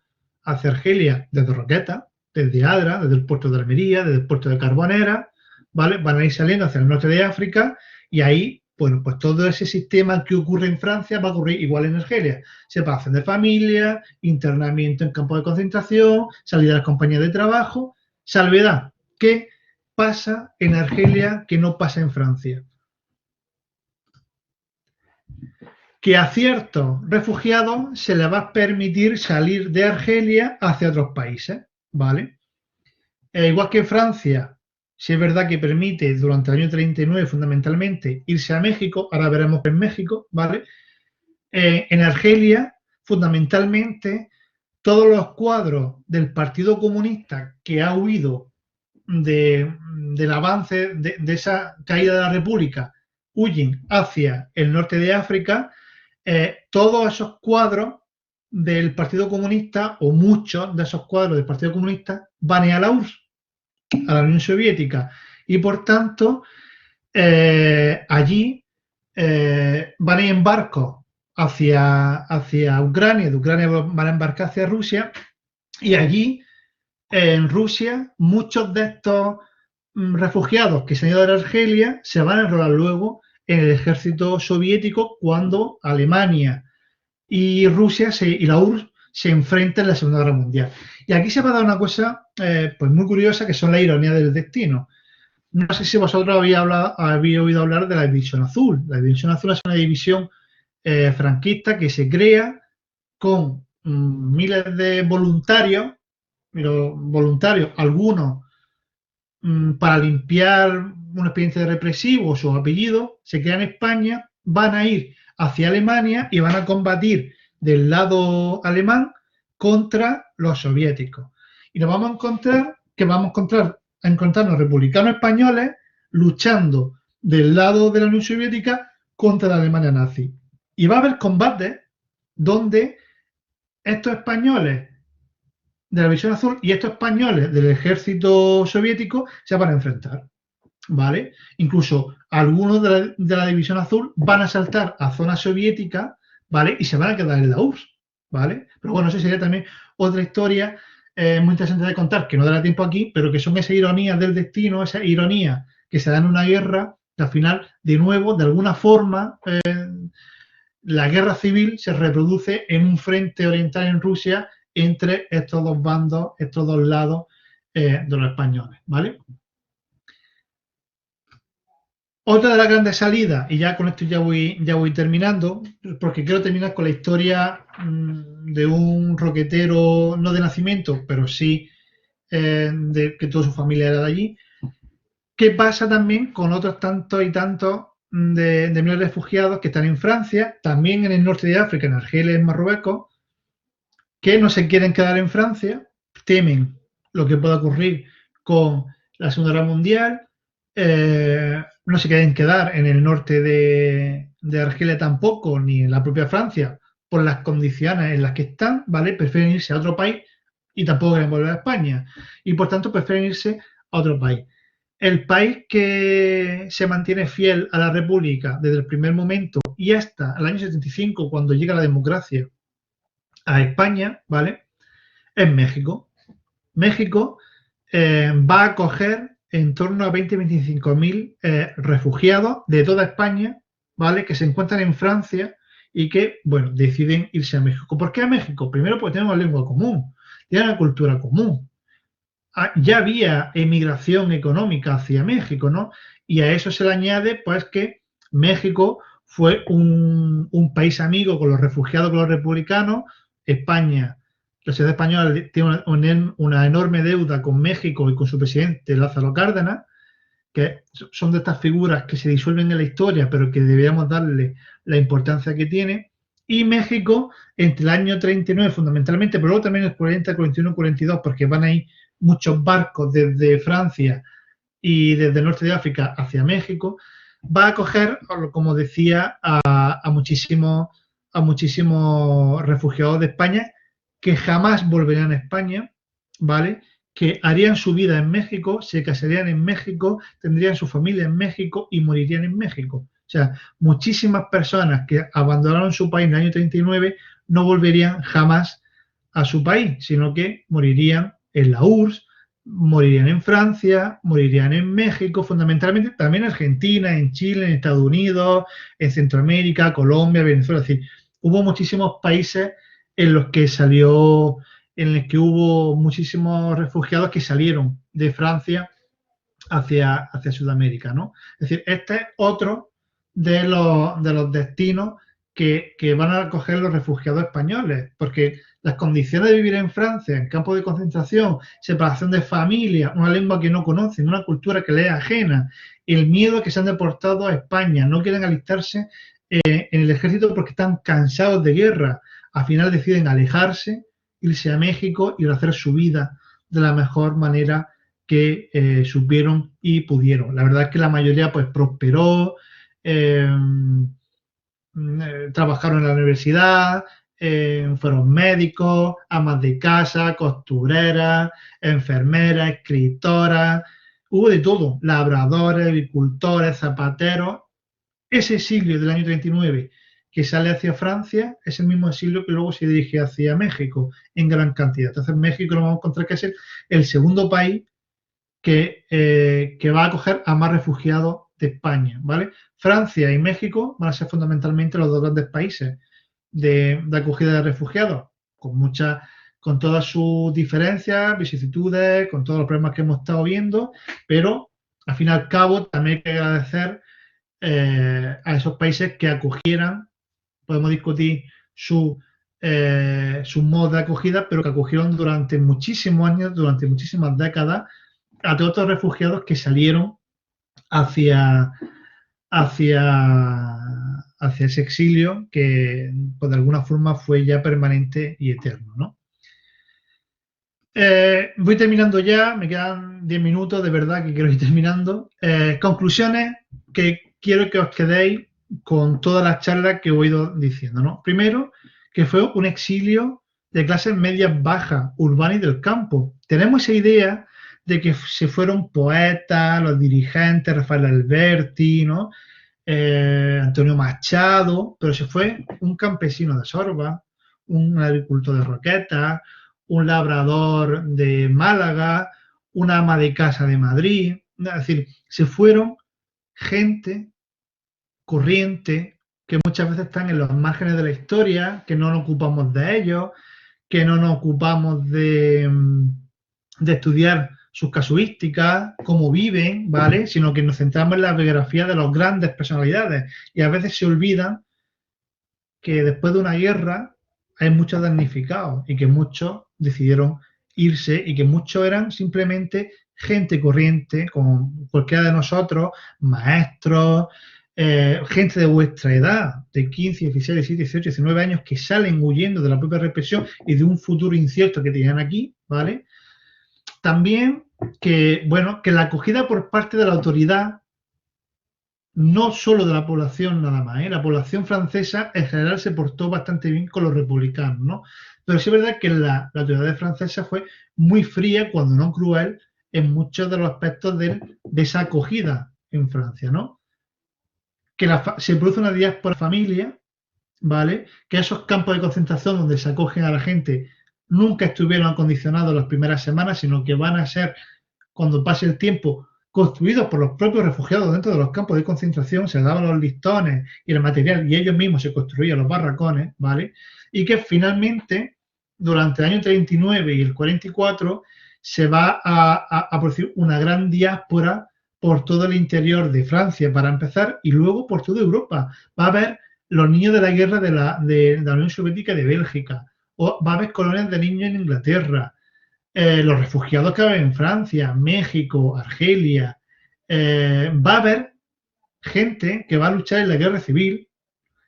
hacia Argelia desde Roqueta, desde Adra, desde el puerto de Almería, desde el puerto de Carbonera, ¿vale? Van a ir saliendo hacia el norte de África, y ahí, bueno, pues todo ese sistema que ocurre en Francia va a ocurrir igual en Argelia. Separación de familia, internamiento en campos de concentración, salida de las compañías de trabajo. Salvedad, ¿qué pasa en Argelia que no pasa en Francia? Que a ciertos refugiados se les va a permitir salir de Argelia hacia otros países, ¿vale? Igual que Francia, si es verdad que permite durante el año 39 fundamentalmente irse a México, ahora veremos que en México, ¿vale? En Argelia, fundamentalmente, todos los cuadros del Partido Comunista que ha huido del avance de esa caída de la República, huyen hacia el norte de África. Todos esos cuadros del Partido Comunista, o muchos de esos cuadros del Partido Comunista, van a la URSS, a la Unión Soviética, y por tanto allí van a ir en barcos hacia Ucrania, de Ucrania van a embarcar hacia Rusia, y allí en Rusia muchos de estos refugiados que se han ido de Argelia se van a enrolar luego en el ejército soviético cuando Alemania y Rusia y la URSS se enfrentan en la Segunda Guerra Mundial. Y aquí se va a dar una cosa pues muy curiosa, que son las ironías del destino. No sé si vosotros habéis oído hablar de la División Azul. La División Azul es una división franquista que se crea con miles de voluntarios, pero voluntarios, algunos para limpiar un expediente represivo o sus apellidos, se quedan en España, van a ir hacia Alemania y van a combatir del lado alemán contra los soviéticos. Y nos vamos a encontrarnos republicanos españoles luchando del lado de la Unión Soviética contra la Alemania nazi. Y va a haber combates donde estos españoles de la División Azul y estos españoles del ejército soviético se van a enfrentar, ¿vale? Incluso algunos de la División Azul van a saltar a zona soviética, ¿vale? Y se van a quedar en la URSS, ¿vale? Pero bueno, eso sería también otra historia muy interesante de contar, que no dará tiempo aquí, pero que son esas ironías del destino, esas ironías que se dan en una guerra, que al final, de nuevo, de alguna forma, la guerra civil se reproduce en un frente oriental en Rusia entre estos dos bandos, estos dos lados de los españoles, ¿vale? Otra de las grandes salidas, y ya con esto ya voy terminando, porque quiero terminar con la historia de un roquetero, no de nacimiento, pero sí de que toda su familia era de allí. ¿Qué pasa también con otros tantos y tantos de miles de refugiados que están en Francia, también en el norte de África, en Argelia y en Marruecos, que no se quieren quedar en Francia, temen lo que pueda ocurrir con la Segunda Guerra Mundial, no se quieren quedar en el norte de Argelia tampoco, ni en la propia Francia, por las condiciones en las que están, ¿vale? Prefieren irse a otro país y tampoco quieren volver a España. Y por tanto prefieren irse a otro país. El país que se mantiene fiel a la República desde el primer momento y hasta el año 75, cuando llega la democracia a España, ¿vale? Es México. México va a acoger en torno a 20-25 mil refugiados de toda España, ¿vale? Que se encuentran en Francia y que, bueno, deciden irse a México. ¿Por qué a México? Primero porque tenemos lengua común, tienen una cultura común. Ya había emigración económica hacia México, ¿no? Y a eso se le añade, pues, que México fue un país amigo con los refugiados, con los republicanos. España, la sociedad española tiene una enorme deuda con México y con su presidente Lázaro Cárdenas, que son de estas figuras que se disuelven en la historia, pero que deberíamos darle la importancia que tiene. Y México, entre el año 39 fundamentalmente, pero luego también el 40, 41, 42, porque van ahí muchos barcos desde Francia y desde el norte de África hacia México, va a acoger, como decía, a muchísimos refugiados de España que jamás volverían a España, ¿vale? Que harían su vida en México, se casarían en México, tendrían su familia en México y morirían en México. O sea, muchísimas personas que abandonaron su país en el año 39 no volverían jamás a su país, sino que morirían en la URSS, morirían en Francia, morirían en México, fundamentalmente también en Argentina, en Chile, en Estados Unidos, en Centroamérica, Colombia, Venezuela. Es decir, hubo muchísimos países en los que hubo muchísimos refugiados que salieron de Francia hacia Sudamérica, ¿no? Es decir, este es otro de los destinos que van a acoger los refugiados españoles, porque las condiciones de vivir en Francia, en campos de concentración, separación de familia, una lengua que no conocen, una cultura que les es ajena, el miedo a que sean deportados a España, no quieren alistarse en el ejército porque están cansados de guerra, al final deciden alejarse, irse a México y hacer su vida de la mejor manera que supieron y pudieron. La verdad es que la mayoría pues prosperó, trabajaron en la universidad, fueron médicos, amas de casa, costureras, enfermeras, escritoras, hubo de todo, labradores, agricultores, zapateros. Ese exilio del año 39 que sale hacia Francia es el mismo exilio que luego se dirige hacia México en gran cantidad. Entonces México lo vamos a encontrar que es el segundo país que va a acoger a más refugiados de España, ¿vale? Francia y México van a ser fundamentalmente los dos grandes países de acogida de refugiados, con todas sus diferencias, vicisitudes, con todos los problemas que hemos estado viendo, pero al fin y al cabo también hay que agradecer a esos países que acogieran, podemos discutir su modo de acogida, pero que acogieron durante muchísimos años, durante muchísimas décadas, a todos estos refugiados que salieron hacia ese exilio que pues, de alguna forma fue ya permanente y eterno, ¿no? Voy terminando ya, me quedan 10 minutos, de verdad que quiero ir terminando. Conclusiones que quiero que os quedéis con todas las charlas que he ido diciendo, ¿no? Primero, que fue un exilio de clases medias bajas, urbanas y del campo. Tenemos esa idea de que se fueron poetas, los dirigentes, Rafael Alberti, ¿no? Antonio Machado, pero se fue un campesino de Sorba, un agricultor de Roquetas, un labrador de Málaga, una ama de casa de Madrid. Es decir, se fueron gente corriente que muchas veces están en los márgenes de la historia, que no nos ocupamos de ellos, que no nos ocupamos de estudiar sus casuísticas, cómo viven, ¿vale? Sino que nos centramos en la biografía de las grandes personalidades y a veces se olvidan que después de una guerra hay muchos damnificados y que muchos decidieron irse y que muchos eran simplemente gente corriente, como cualquiera de nosotros, maestros, gente de vuestra edad, de 15, 16, 17, 18, 19 años, que salen huyendo de la propia represión y de un futuro incierto que tenían aquí, ¿vale? También que, bueno, que la acogida por parte de la autoridad, no solo de la población nada más, la población francesa en general se portó bastante bien con los republicanos, ¿no? Pero sí es verdad que la autoridad francesa fue muy fría, cuando no cruel, en muchos de los aspectos de esa acogida en Francia, ¿no? Que se produce una diáspora familia, ¿vale? Que esos campos de concentración donde se acogen a la gente nunca estuvieron acondicionados las primeras semanas, sino que van a ser, cuando pase el tiempo, construidos por los propios refugiados dentro de los campos de concentración. Se daban los listones y el material y ellos mismos se construían los barracones, ¿vale? Y que finalmente, durante el año 39 y el 44, se va a producir una gran diáspora por todo el interior de Francia, para empezar, y luego por toda Europa. Va a haber los niños de la guerra de la Unión Soviética de Bélgica, o va a haber colonias de niños en Inglaterra, los refugiados que hay en Francia, México, Argelia. Va a haber gente que va a luchar en la guerra civil,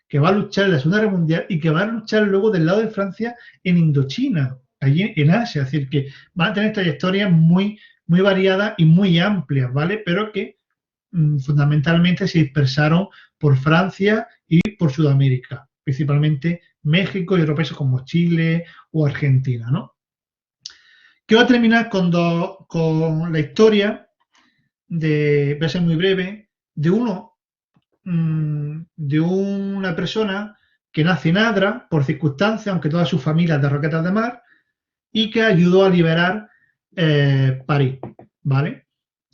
que va a luchar en la Segunda Guerra Mundial y que va a luchar luego del lado de Francia en Indochina, allí en Asia. Es decir, que van a tener trayectorias muy, muy variadas y muy amplias, ¿vale? Pero que fundamentalmente se dispersaron por Francia y por Sudamérica, principalmente México y otros países como Chile o Argentina, ¿no? Que va a terminar con la historia voy a ser muy breve, de una persona que nace en Adra por circunstancias, aunque toda su familia es de Roquetas de Mar, y que ayudó a liberar París, ¿vale?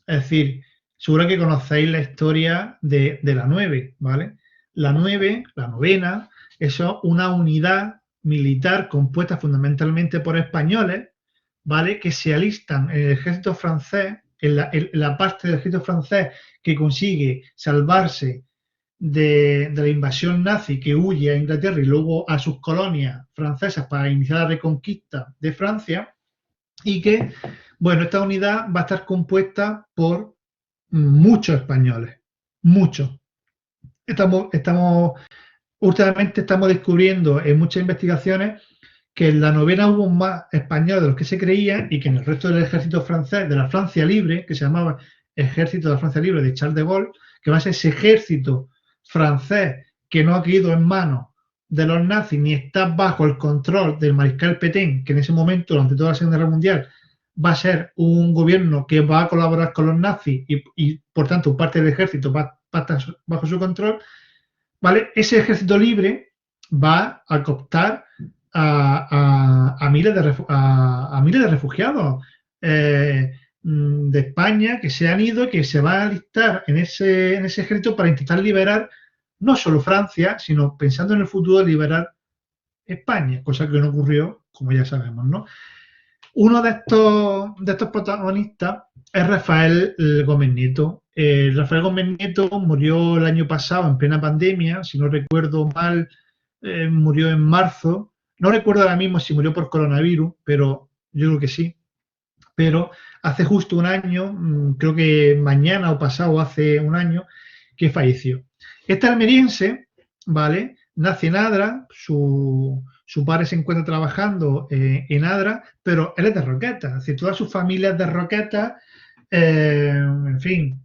Es decir, seguro que conocéis la historia de la 9, ¿vale? La 9, la novena, es una unidad militar compuesta fundamentalmente por españoles, ¿vale? Que se alistan en el ejército francés, en la parte del ejército francés que consigue salvarse de la invasión nazi, que huye a Inglaterra y luego a sus colonias francesas para iniciar la reconquista de Francia, y que, bueno, esta unidad va a estar compuesta por muchos españoles, muchos. Últimamente estamos descubriendo en muchas investigaciones que en la novena hubo más españoles de los que se creía, y que en el resto del ejército francés, de la Francia Libre, que se llamaba Ejército de la Francia Libre de Charles de Gaulle, que va a ser ese ejército francés que no ha caído en manos de los nazis ni está bajo el control del mariscal Pétain, que en ese momento, durante toda la Segunda Guerra Mundial, va a ser un gobierno que va a colaborar con los nazis y por tanto parte del ejército va a estar bajo su control, ¿vale? Ese ejército libre va a cooptar a miles de refugiados de España que se han ido y que se van a alistar en ese ejército para intentar liberar no solo Francia, sino, pensando en el futuro, liberar España, cosa que no ocurrió, como ya sabemos, ¿no? Uno de estos protagonistas es Rafael Gómez Nieto. Rafael Gómez Nieto murió el año pasado en plena pandemia, si no recuerdo mal, murió en marzo. No recuerdo ahora mismo si murió por coronavirus, pero yo creo que sí. Pero hace justo un año, creo que mañana o pasado hace un año, que falleció. Este almeriense, ¿vale?, nace en Adra, su padre se encuentra trabajando en Adra, pero él es de Roquetas, es decir, toda su familia es de Roquetas, en fin,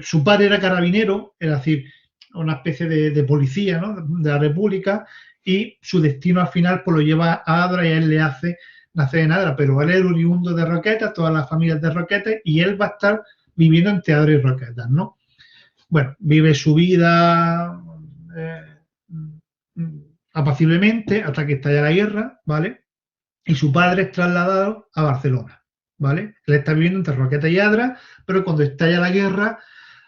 su padre era carabinero, es decir, una especie de policía, ¿no?, de la República, y su destino al final pues lo lleva a Adra y a él le hace nacer en Adra, pero él es oriundo de Roquetas, todas las familias de Roquetas, y él va a estar viviendo entre Adra y Roquetas, ¿no? Bueno, vive su vida apaciblemente hasta que estalla la guerra, ¿vale? Y su padre es trasladado a Barcelona, ¿vale? Él está viviendo entre Roquetas y Adra, pero cuando estalla la guerra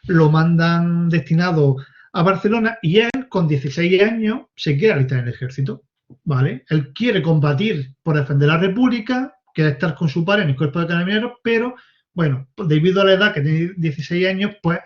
lo mandan destinado a Barcelona, y él, con 16 años, se quiere alistar en el ejército, ¿vale? Él quiere combatir por defender la República, quiere estar con su padre en el cuerpo de carabineros, pero, bueno, debido a la edad, que tiene 16 años, pues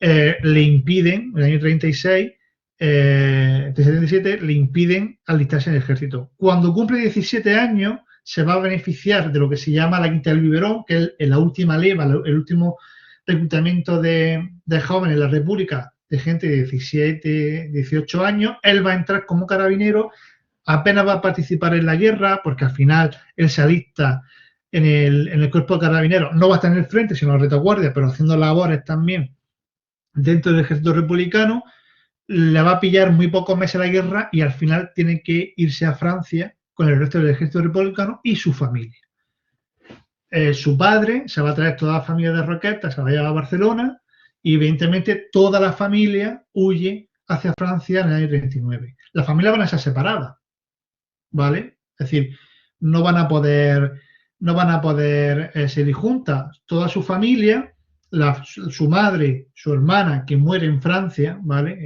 le impiden, en el año 36, 37, le impiden alistarse en el ejército. Cuando cumple 17 años, se va a beneficiar de lo que se llama la Quinta del Biberón, que es la última leva, el último reclutamiento de jóvenes en la República, de gente de 17, 18 años. Él va a entrar como carabinero, apenas va a participar en la guerra, porque al final él se alista en el cuerpo de carabineros. No va a estar en el frente, sino en la retaguardia, pero haciendo labores también dentro del ejército republicano. Le va a pillar muy pocos meses la guerra y al final tiene que irse a Francia con el resto del ejército republicano y su familia. Su padre se va a traer toda la familia de Roqueta, se va a llevar a Barcelona y evidentemente toda la familia huye hacia Francia en el año 39. Las familias van a ser separadas, ¿vale? Es decir, no van a poder seguir juntas. Toda su familia, su madre, su hermana, que muere en Francia, ¿vale?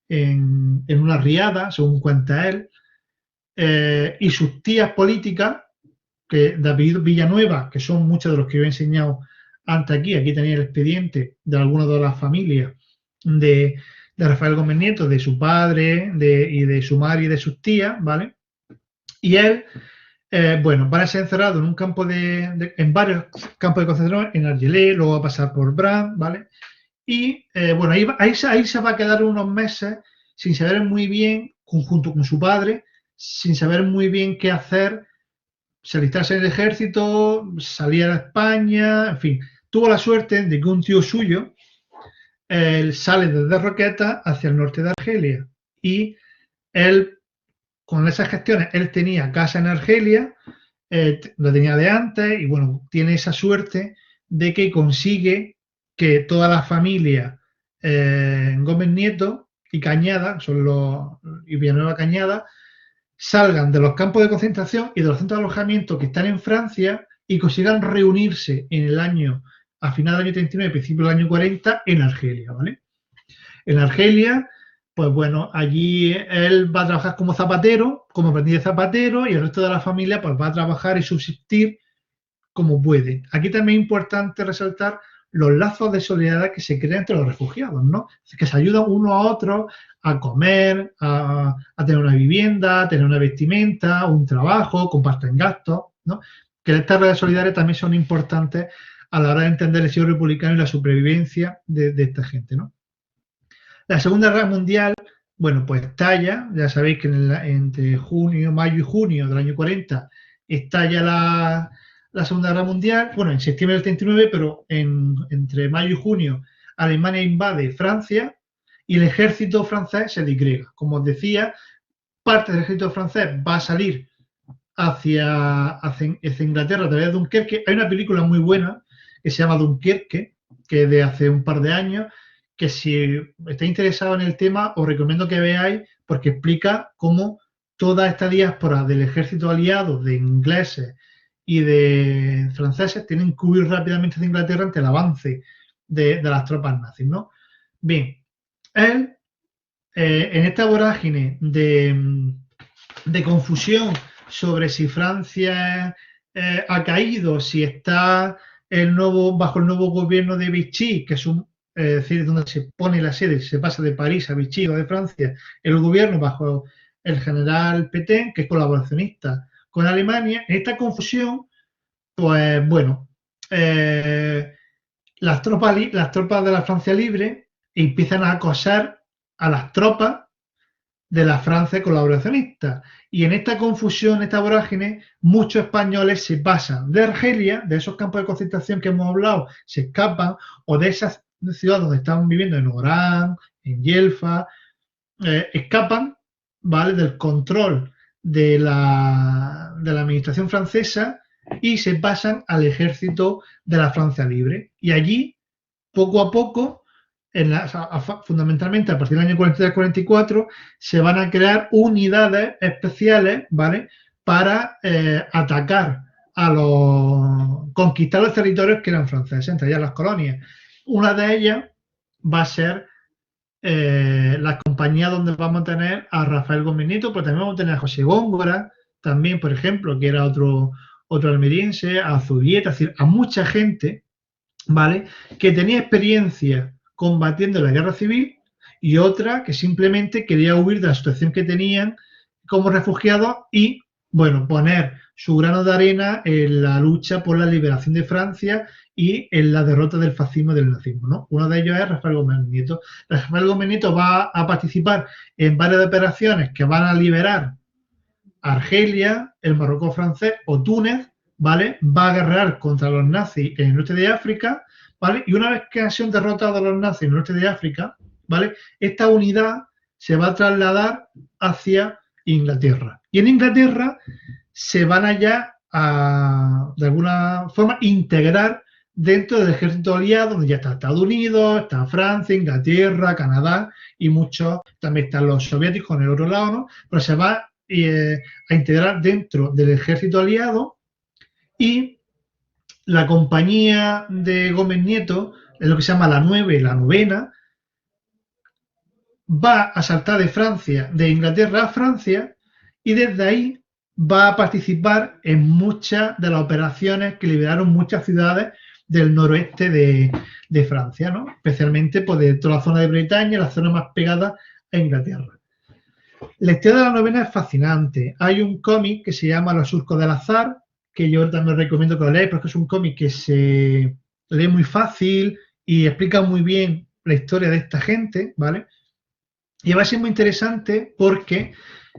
En una riada, según cuenta él, y sus tías políticas, que David Villanueva, que son muchos de los que yo he enseñado antes aquí tenía el expediente de algunas de las familias de Rafael Gómez Nieto, de su padre, y de su madre y de sus tías, ¿vale? Y él, bueno, van a ser encerrados en un campo en varios campos de concentración, en Argelès, luego va a pasar por Bran, ¿vale? Y bueno, ahí se va a quedar unos meses sin saber muy bien, junto con su padre, sin saber muy bien qué hacer, se alistarse en el ejército, salir a España, en fin. Tuvo la suerte de que un tío suyo sale desde Roqueta hacia el norte de Argelia y él, con esas gestiones, él tenía casa en Argelia, lo tenía de antes y bueno, tiene esa suerte de que consigue que toda la familia Gómez Nieto y Cañada, y Villanueva Cañada, salgan de los campos de concentración y de los centros de alojamiento que están en Francia y consigan reunirse a final del año 39, principio del año 40, en Argelia, ¿vale? En Argelia, pues bueno, allí él va a trabajar como zapatero, como aprendiz de zapatero, y el resto de la familia pues va a trabajar y subsistir como puede. Aquí también es importante resaltar los lazos de solidaridad que se crean entre los refugiados, ¿no? Que se ayudan unos a otros a comer, a tener una vivienda, a tener una vestimenta, un trabajo, comparten gastos, ¿no? Que estas redes solidarias también son importantes a la hora de entender el siglo republicano y la supervivencia de esta gente, ¿no? La Segunda Guerra Mundial, bueno, pues estalla, ya sabéis que entre mayo y junio del año 40 estalla la Segunda Guerra Mundial, bueno, en septiembre del 39, pero entre mayo y junio Alemania invade Francia y el ejército francés se disgrega. Como os decía, parte del ejército francés va a salir hacia Inglaterra a través de Dunkerque. Hay una película muy buena que se llama Dunkerque, que es de hace un par de años, que si estáis interesado en el tema os recomiendo que veáis porque explica cómo toda esta diáspora del ejército aliado, de ingleses y de franceses, tienen que huir rápidamente de Inglaterra ante el avance de las tropas nazis, ¿no? Bien, él, en esta vorágine de confusión sobre si Francia ha caído, si está bajo el nuevo gobierno de Vichy, que es decir, donde se pone la sede, se pasa de París a Vichy o de Francia, el gobierno bajo el general Pétain, que es colaboracionista con Alemania. En esta confusión, pues bueno, las tropas de la Francia Libre empiezan a acosar a las tropas de la Francia colaboracionista. Y en esta confusión, esta vorágine, muchos españoles se pasan de Argelia, de esos campos de concentración que hemos hablado, se escapan, o de esas ciudades donde estaban viviendo, en Orán, en Yelfa, escapan, ¿vale?, del control de la administración francesa y se pasan al ejército de la Francia Libre. Y allí, poco a poco, fundamentalmente a partir del año 43-44, se van a crear unidades especiales, ¿vale?, para atacar conquistar los territorios que eran franceses, entre ellas las colonias. Una de ellas va a ser la compañía donde vamos a tener a Rafael Gómez Nieto, pero también vamos a tener a José Góngora, también, por ejemplo, que era otro almeriense, a Zubieta, es decir, a mucha gente, ¿vale?, que tenía experiencia combatiendo la guerra civil y otra que simplemente quería huir de la situación que tenían como refugiados y, bueno, poner su grano de arena en la lucha por la liberación de Francia y en la derrota del fascismo y del nazismo, ¿no? Uno de ellos es Rafael Gómez Nieto. Rafael Gómez Nieto va a participar en varias operaciones que van a liberar Argelia, el Marruecos francés o Túnez, ¿vale? Va a guerrear contra los nazis en el norte de África, ¿vale? Y una vez que han sido derrotados los nazis en el norte de África, ¿vale? Esta unidad se va a trasladar hacia Inglaterra. Y en Inglaterra se van allá a, de alguna forma, integrar dentro del ejército aliado, donde ya está Estados Unidos, está Francia, Inglaterra, Canadá y muchos, también están los soviéticos en el otro lado, ¿no? Pero se va a integrar dentro del ejército aliado y la compañía de Gómez Nieto, es lo que se llama la 9 y la 9ª, va a saltar de Francia, de Inglaterra a Francia, y desde ahí va a participar en muchas de las operaciones que liberaron muchas ciudades del noroeste de Francia, ¿no? Especialmente pues, de toda la zona de Bretaña, la zona más pegada a Inglaterra. La historia de la 9ª es fascinante. Hay un cómic que se llama Los surcos del azar, que yo también recomiendo que lo leáis, porque es un cómic que se lee muy fácil y explica muy bien la historia de esta gente, ¿vale? Y va a ser muy interesante porque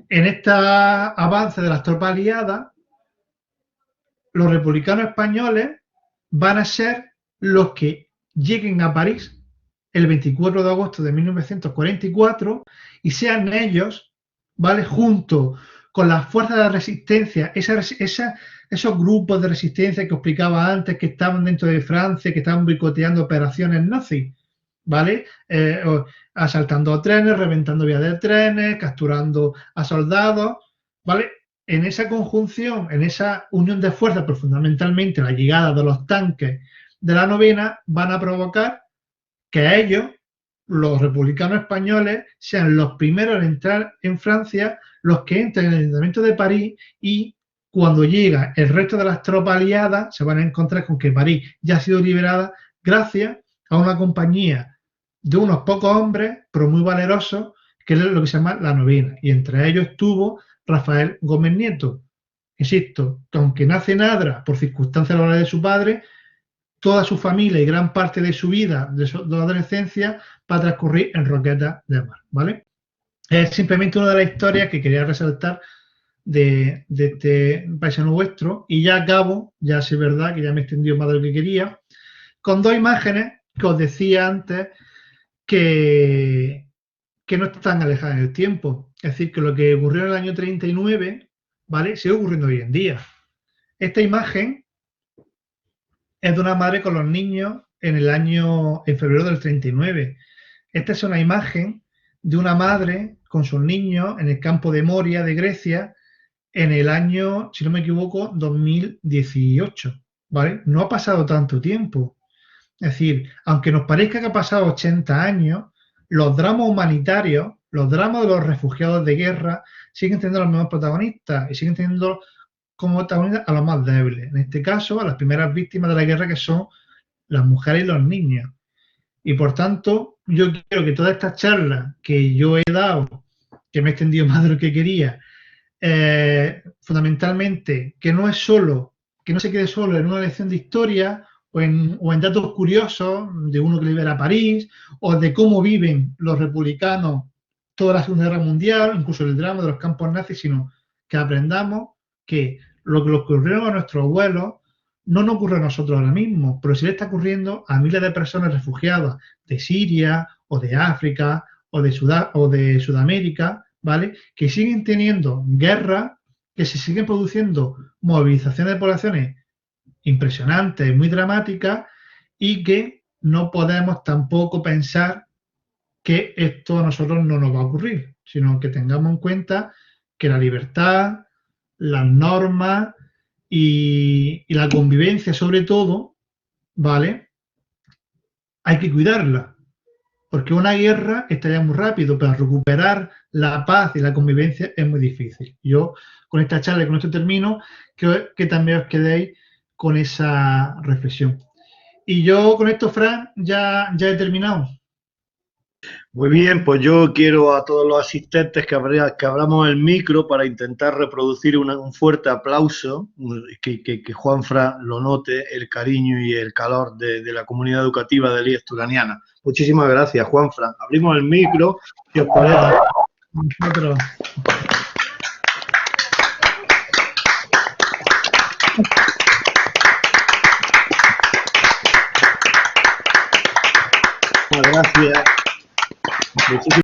en este avance de las tropas aliadas, los republicanos españoles van a ser los que lleguen a París el 24 de agosto de 1944 y sean ellos, ¿vale? Junto con las fuerzas de resistencia, esos grupos de resistencia que os explicaba antes, que estaban dentro de Francia, que estaban boicoteando operaciones nazis, ¿vale? Asaltando trenes, reventando vías de trenes, capturando a soldados, ¿vale? En esa conjunción, en esa unión de fuerzas, pero fundamentalmente la llegada de los tanques de la 9ª, van a provocar que ellos, los republicanos españoles, sean los primeros en entrar en Francia, los que entran en el Ayuntamiento de París, y cuando llega el resto de las tropas aliadas se van a encontrar con que París ya ha sido liberada gracias a una compañía de unos pocos hombres, pero muy valerosos, que es lo que se llama la 9ª, y entre ellos estuvo Rafael Gómez Nieto. Insisto, que aunque nace en Adra por circunstancias laborales de su padre, toda su familia y gran parte de su vida, de su adolescencia, va a transcurrir en Roquetas de Mar, ¿vale? Es simplemente una de las historias que quería resaltar de este paisano vuestro, y ya acabo, ya sé verdad que ya me he extendido más de lo que quería, con dos imágenes que os decía antes que no están alejadas en el tiempo. Es decir, que lo que ocurrió en el año 39, ¿vale? Sigue ocurriendo hoy en día. Esta imagen es de una madre con los niños en febrero del 39. Esta es una imagen de una madre con sus niños en el campo de Moria de Grecia en el año, si no me equivoco, 2018, ¿vale? No ha pasado tanto tiempo. Es decir, aunque nos parezca que ha pasado 80 años, los dramas humanitarios, los dramas de los refugiados de guerra, siguen teniendo los mismos protagonistas y siguen teniendo como protagonistas a los más débiles. En este caso, a las primeras víctimas de la guerra, que son las mujeres y los niños. Y por tanto, yo quiero que todas estas charlas que yo he dado, que me he extendido más de lo que quería, fundamentalmente, que no se quede solo en una lección de historia o en datos curiosos de uno que libera París, o de cómo viven los republicanos toda la Segunda Guerra Mundial, incluso el drama de los campos nazis, sino que aprendamos que lo que ocurrió a nuestros abuelos no nos ocurre a nosotros ahora mismo, pero sí le está ocurriendo a miles de personas refugiadas de Siria o de África o de Sudamérica, ¿vale? Que siguen teniendo guerras, que se siguen produciendo movilizaciones de poblaciones impresionantes, muy dramáticas, y que no podemos tampoco pensar que esto a nosotros no nos va a ocurrir, sino que tengamos en cuenta que la libertad, las normas y la convivencia, sobre todo, ¿vale? Hay que cuidarla, porque una guerra estaría muy rápido, pero recuperar la paz y la convivencia es muy difícil. Yo, con esta charla y con esto termino, creo que también os quedéis con esa reflexión. Y yo con esto, Fran, ya he terminado. Muy bien, pues yo quiero a todos los asistentes que abramos el micro para intentar reproducir un fuerte aplauso, que Juanfran lo note, el cariño y el calor de la comunidad educativa de IES Turaniana. Muchísimas gracias, Juanfran. Abrimos el micro, si os parece. Nosotros. Gracias. Muchísimas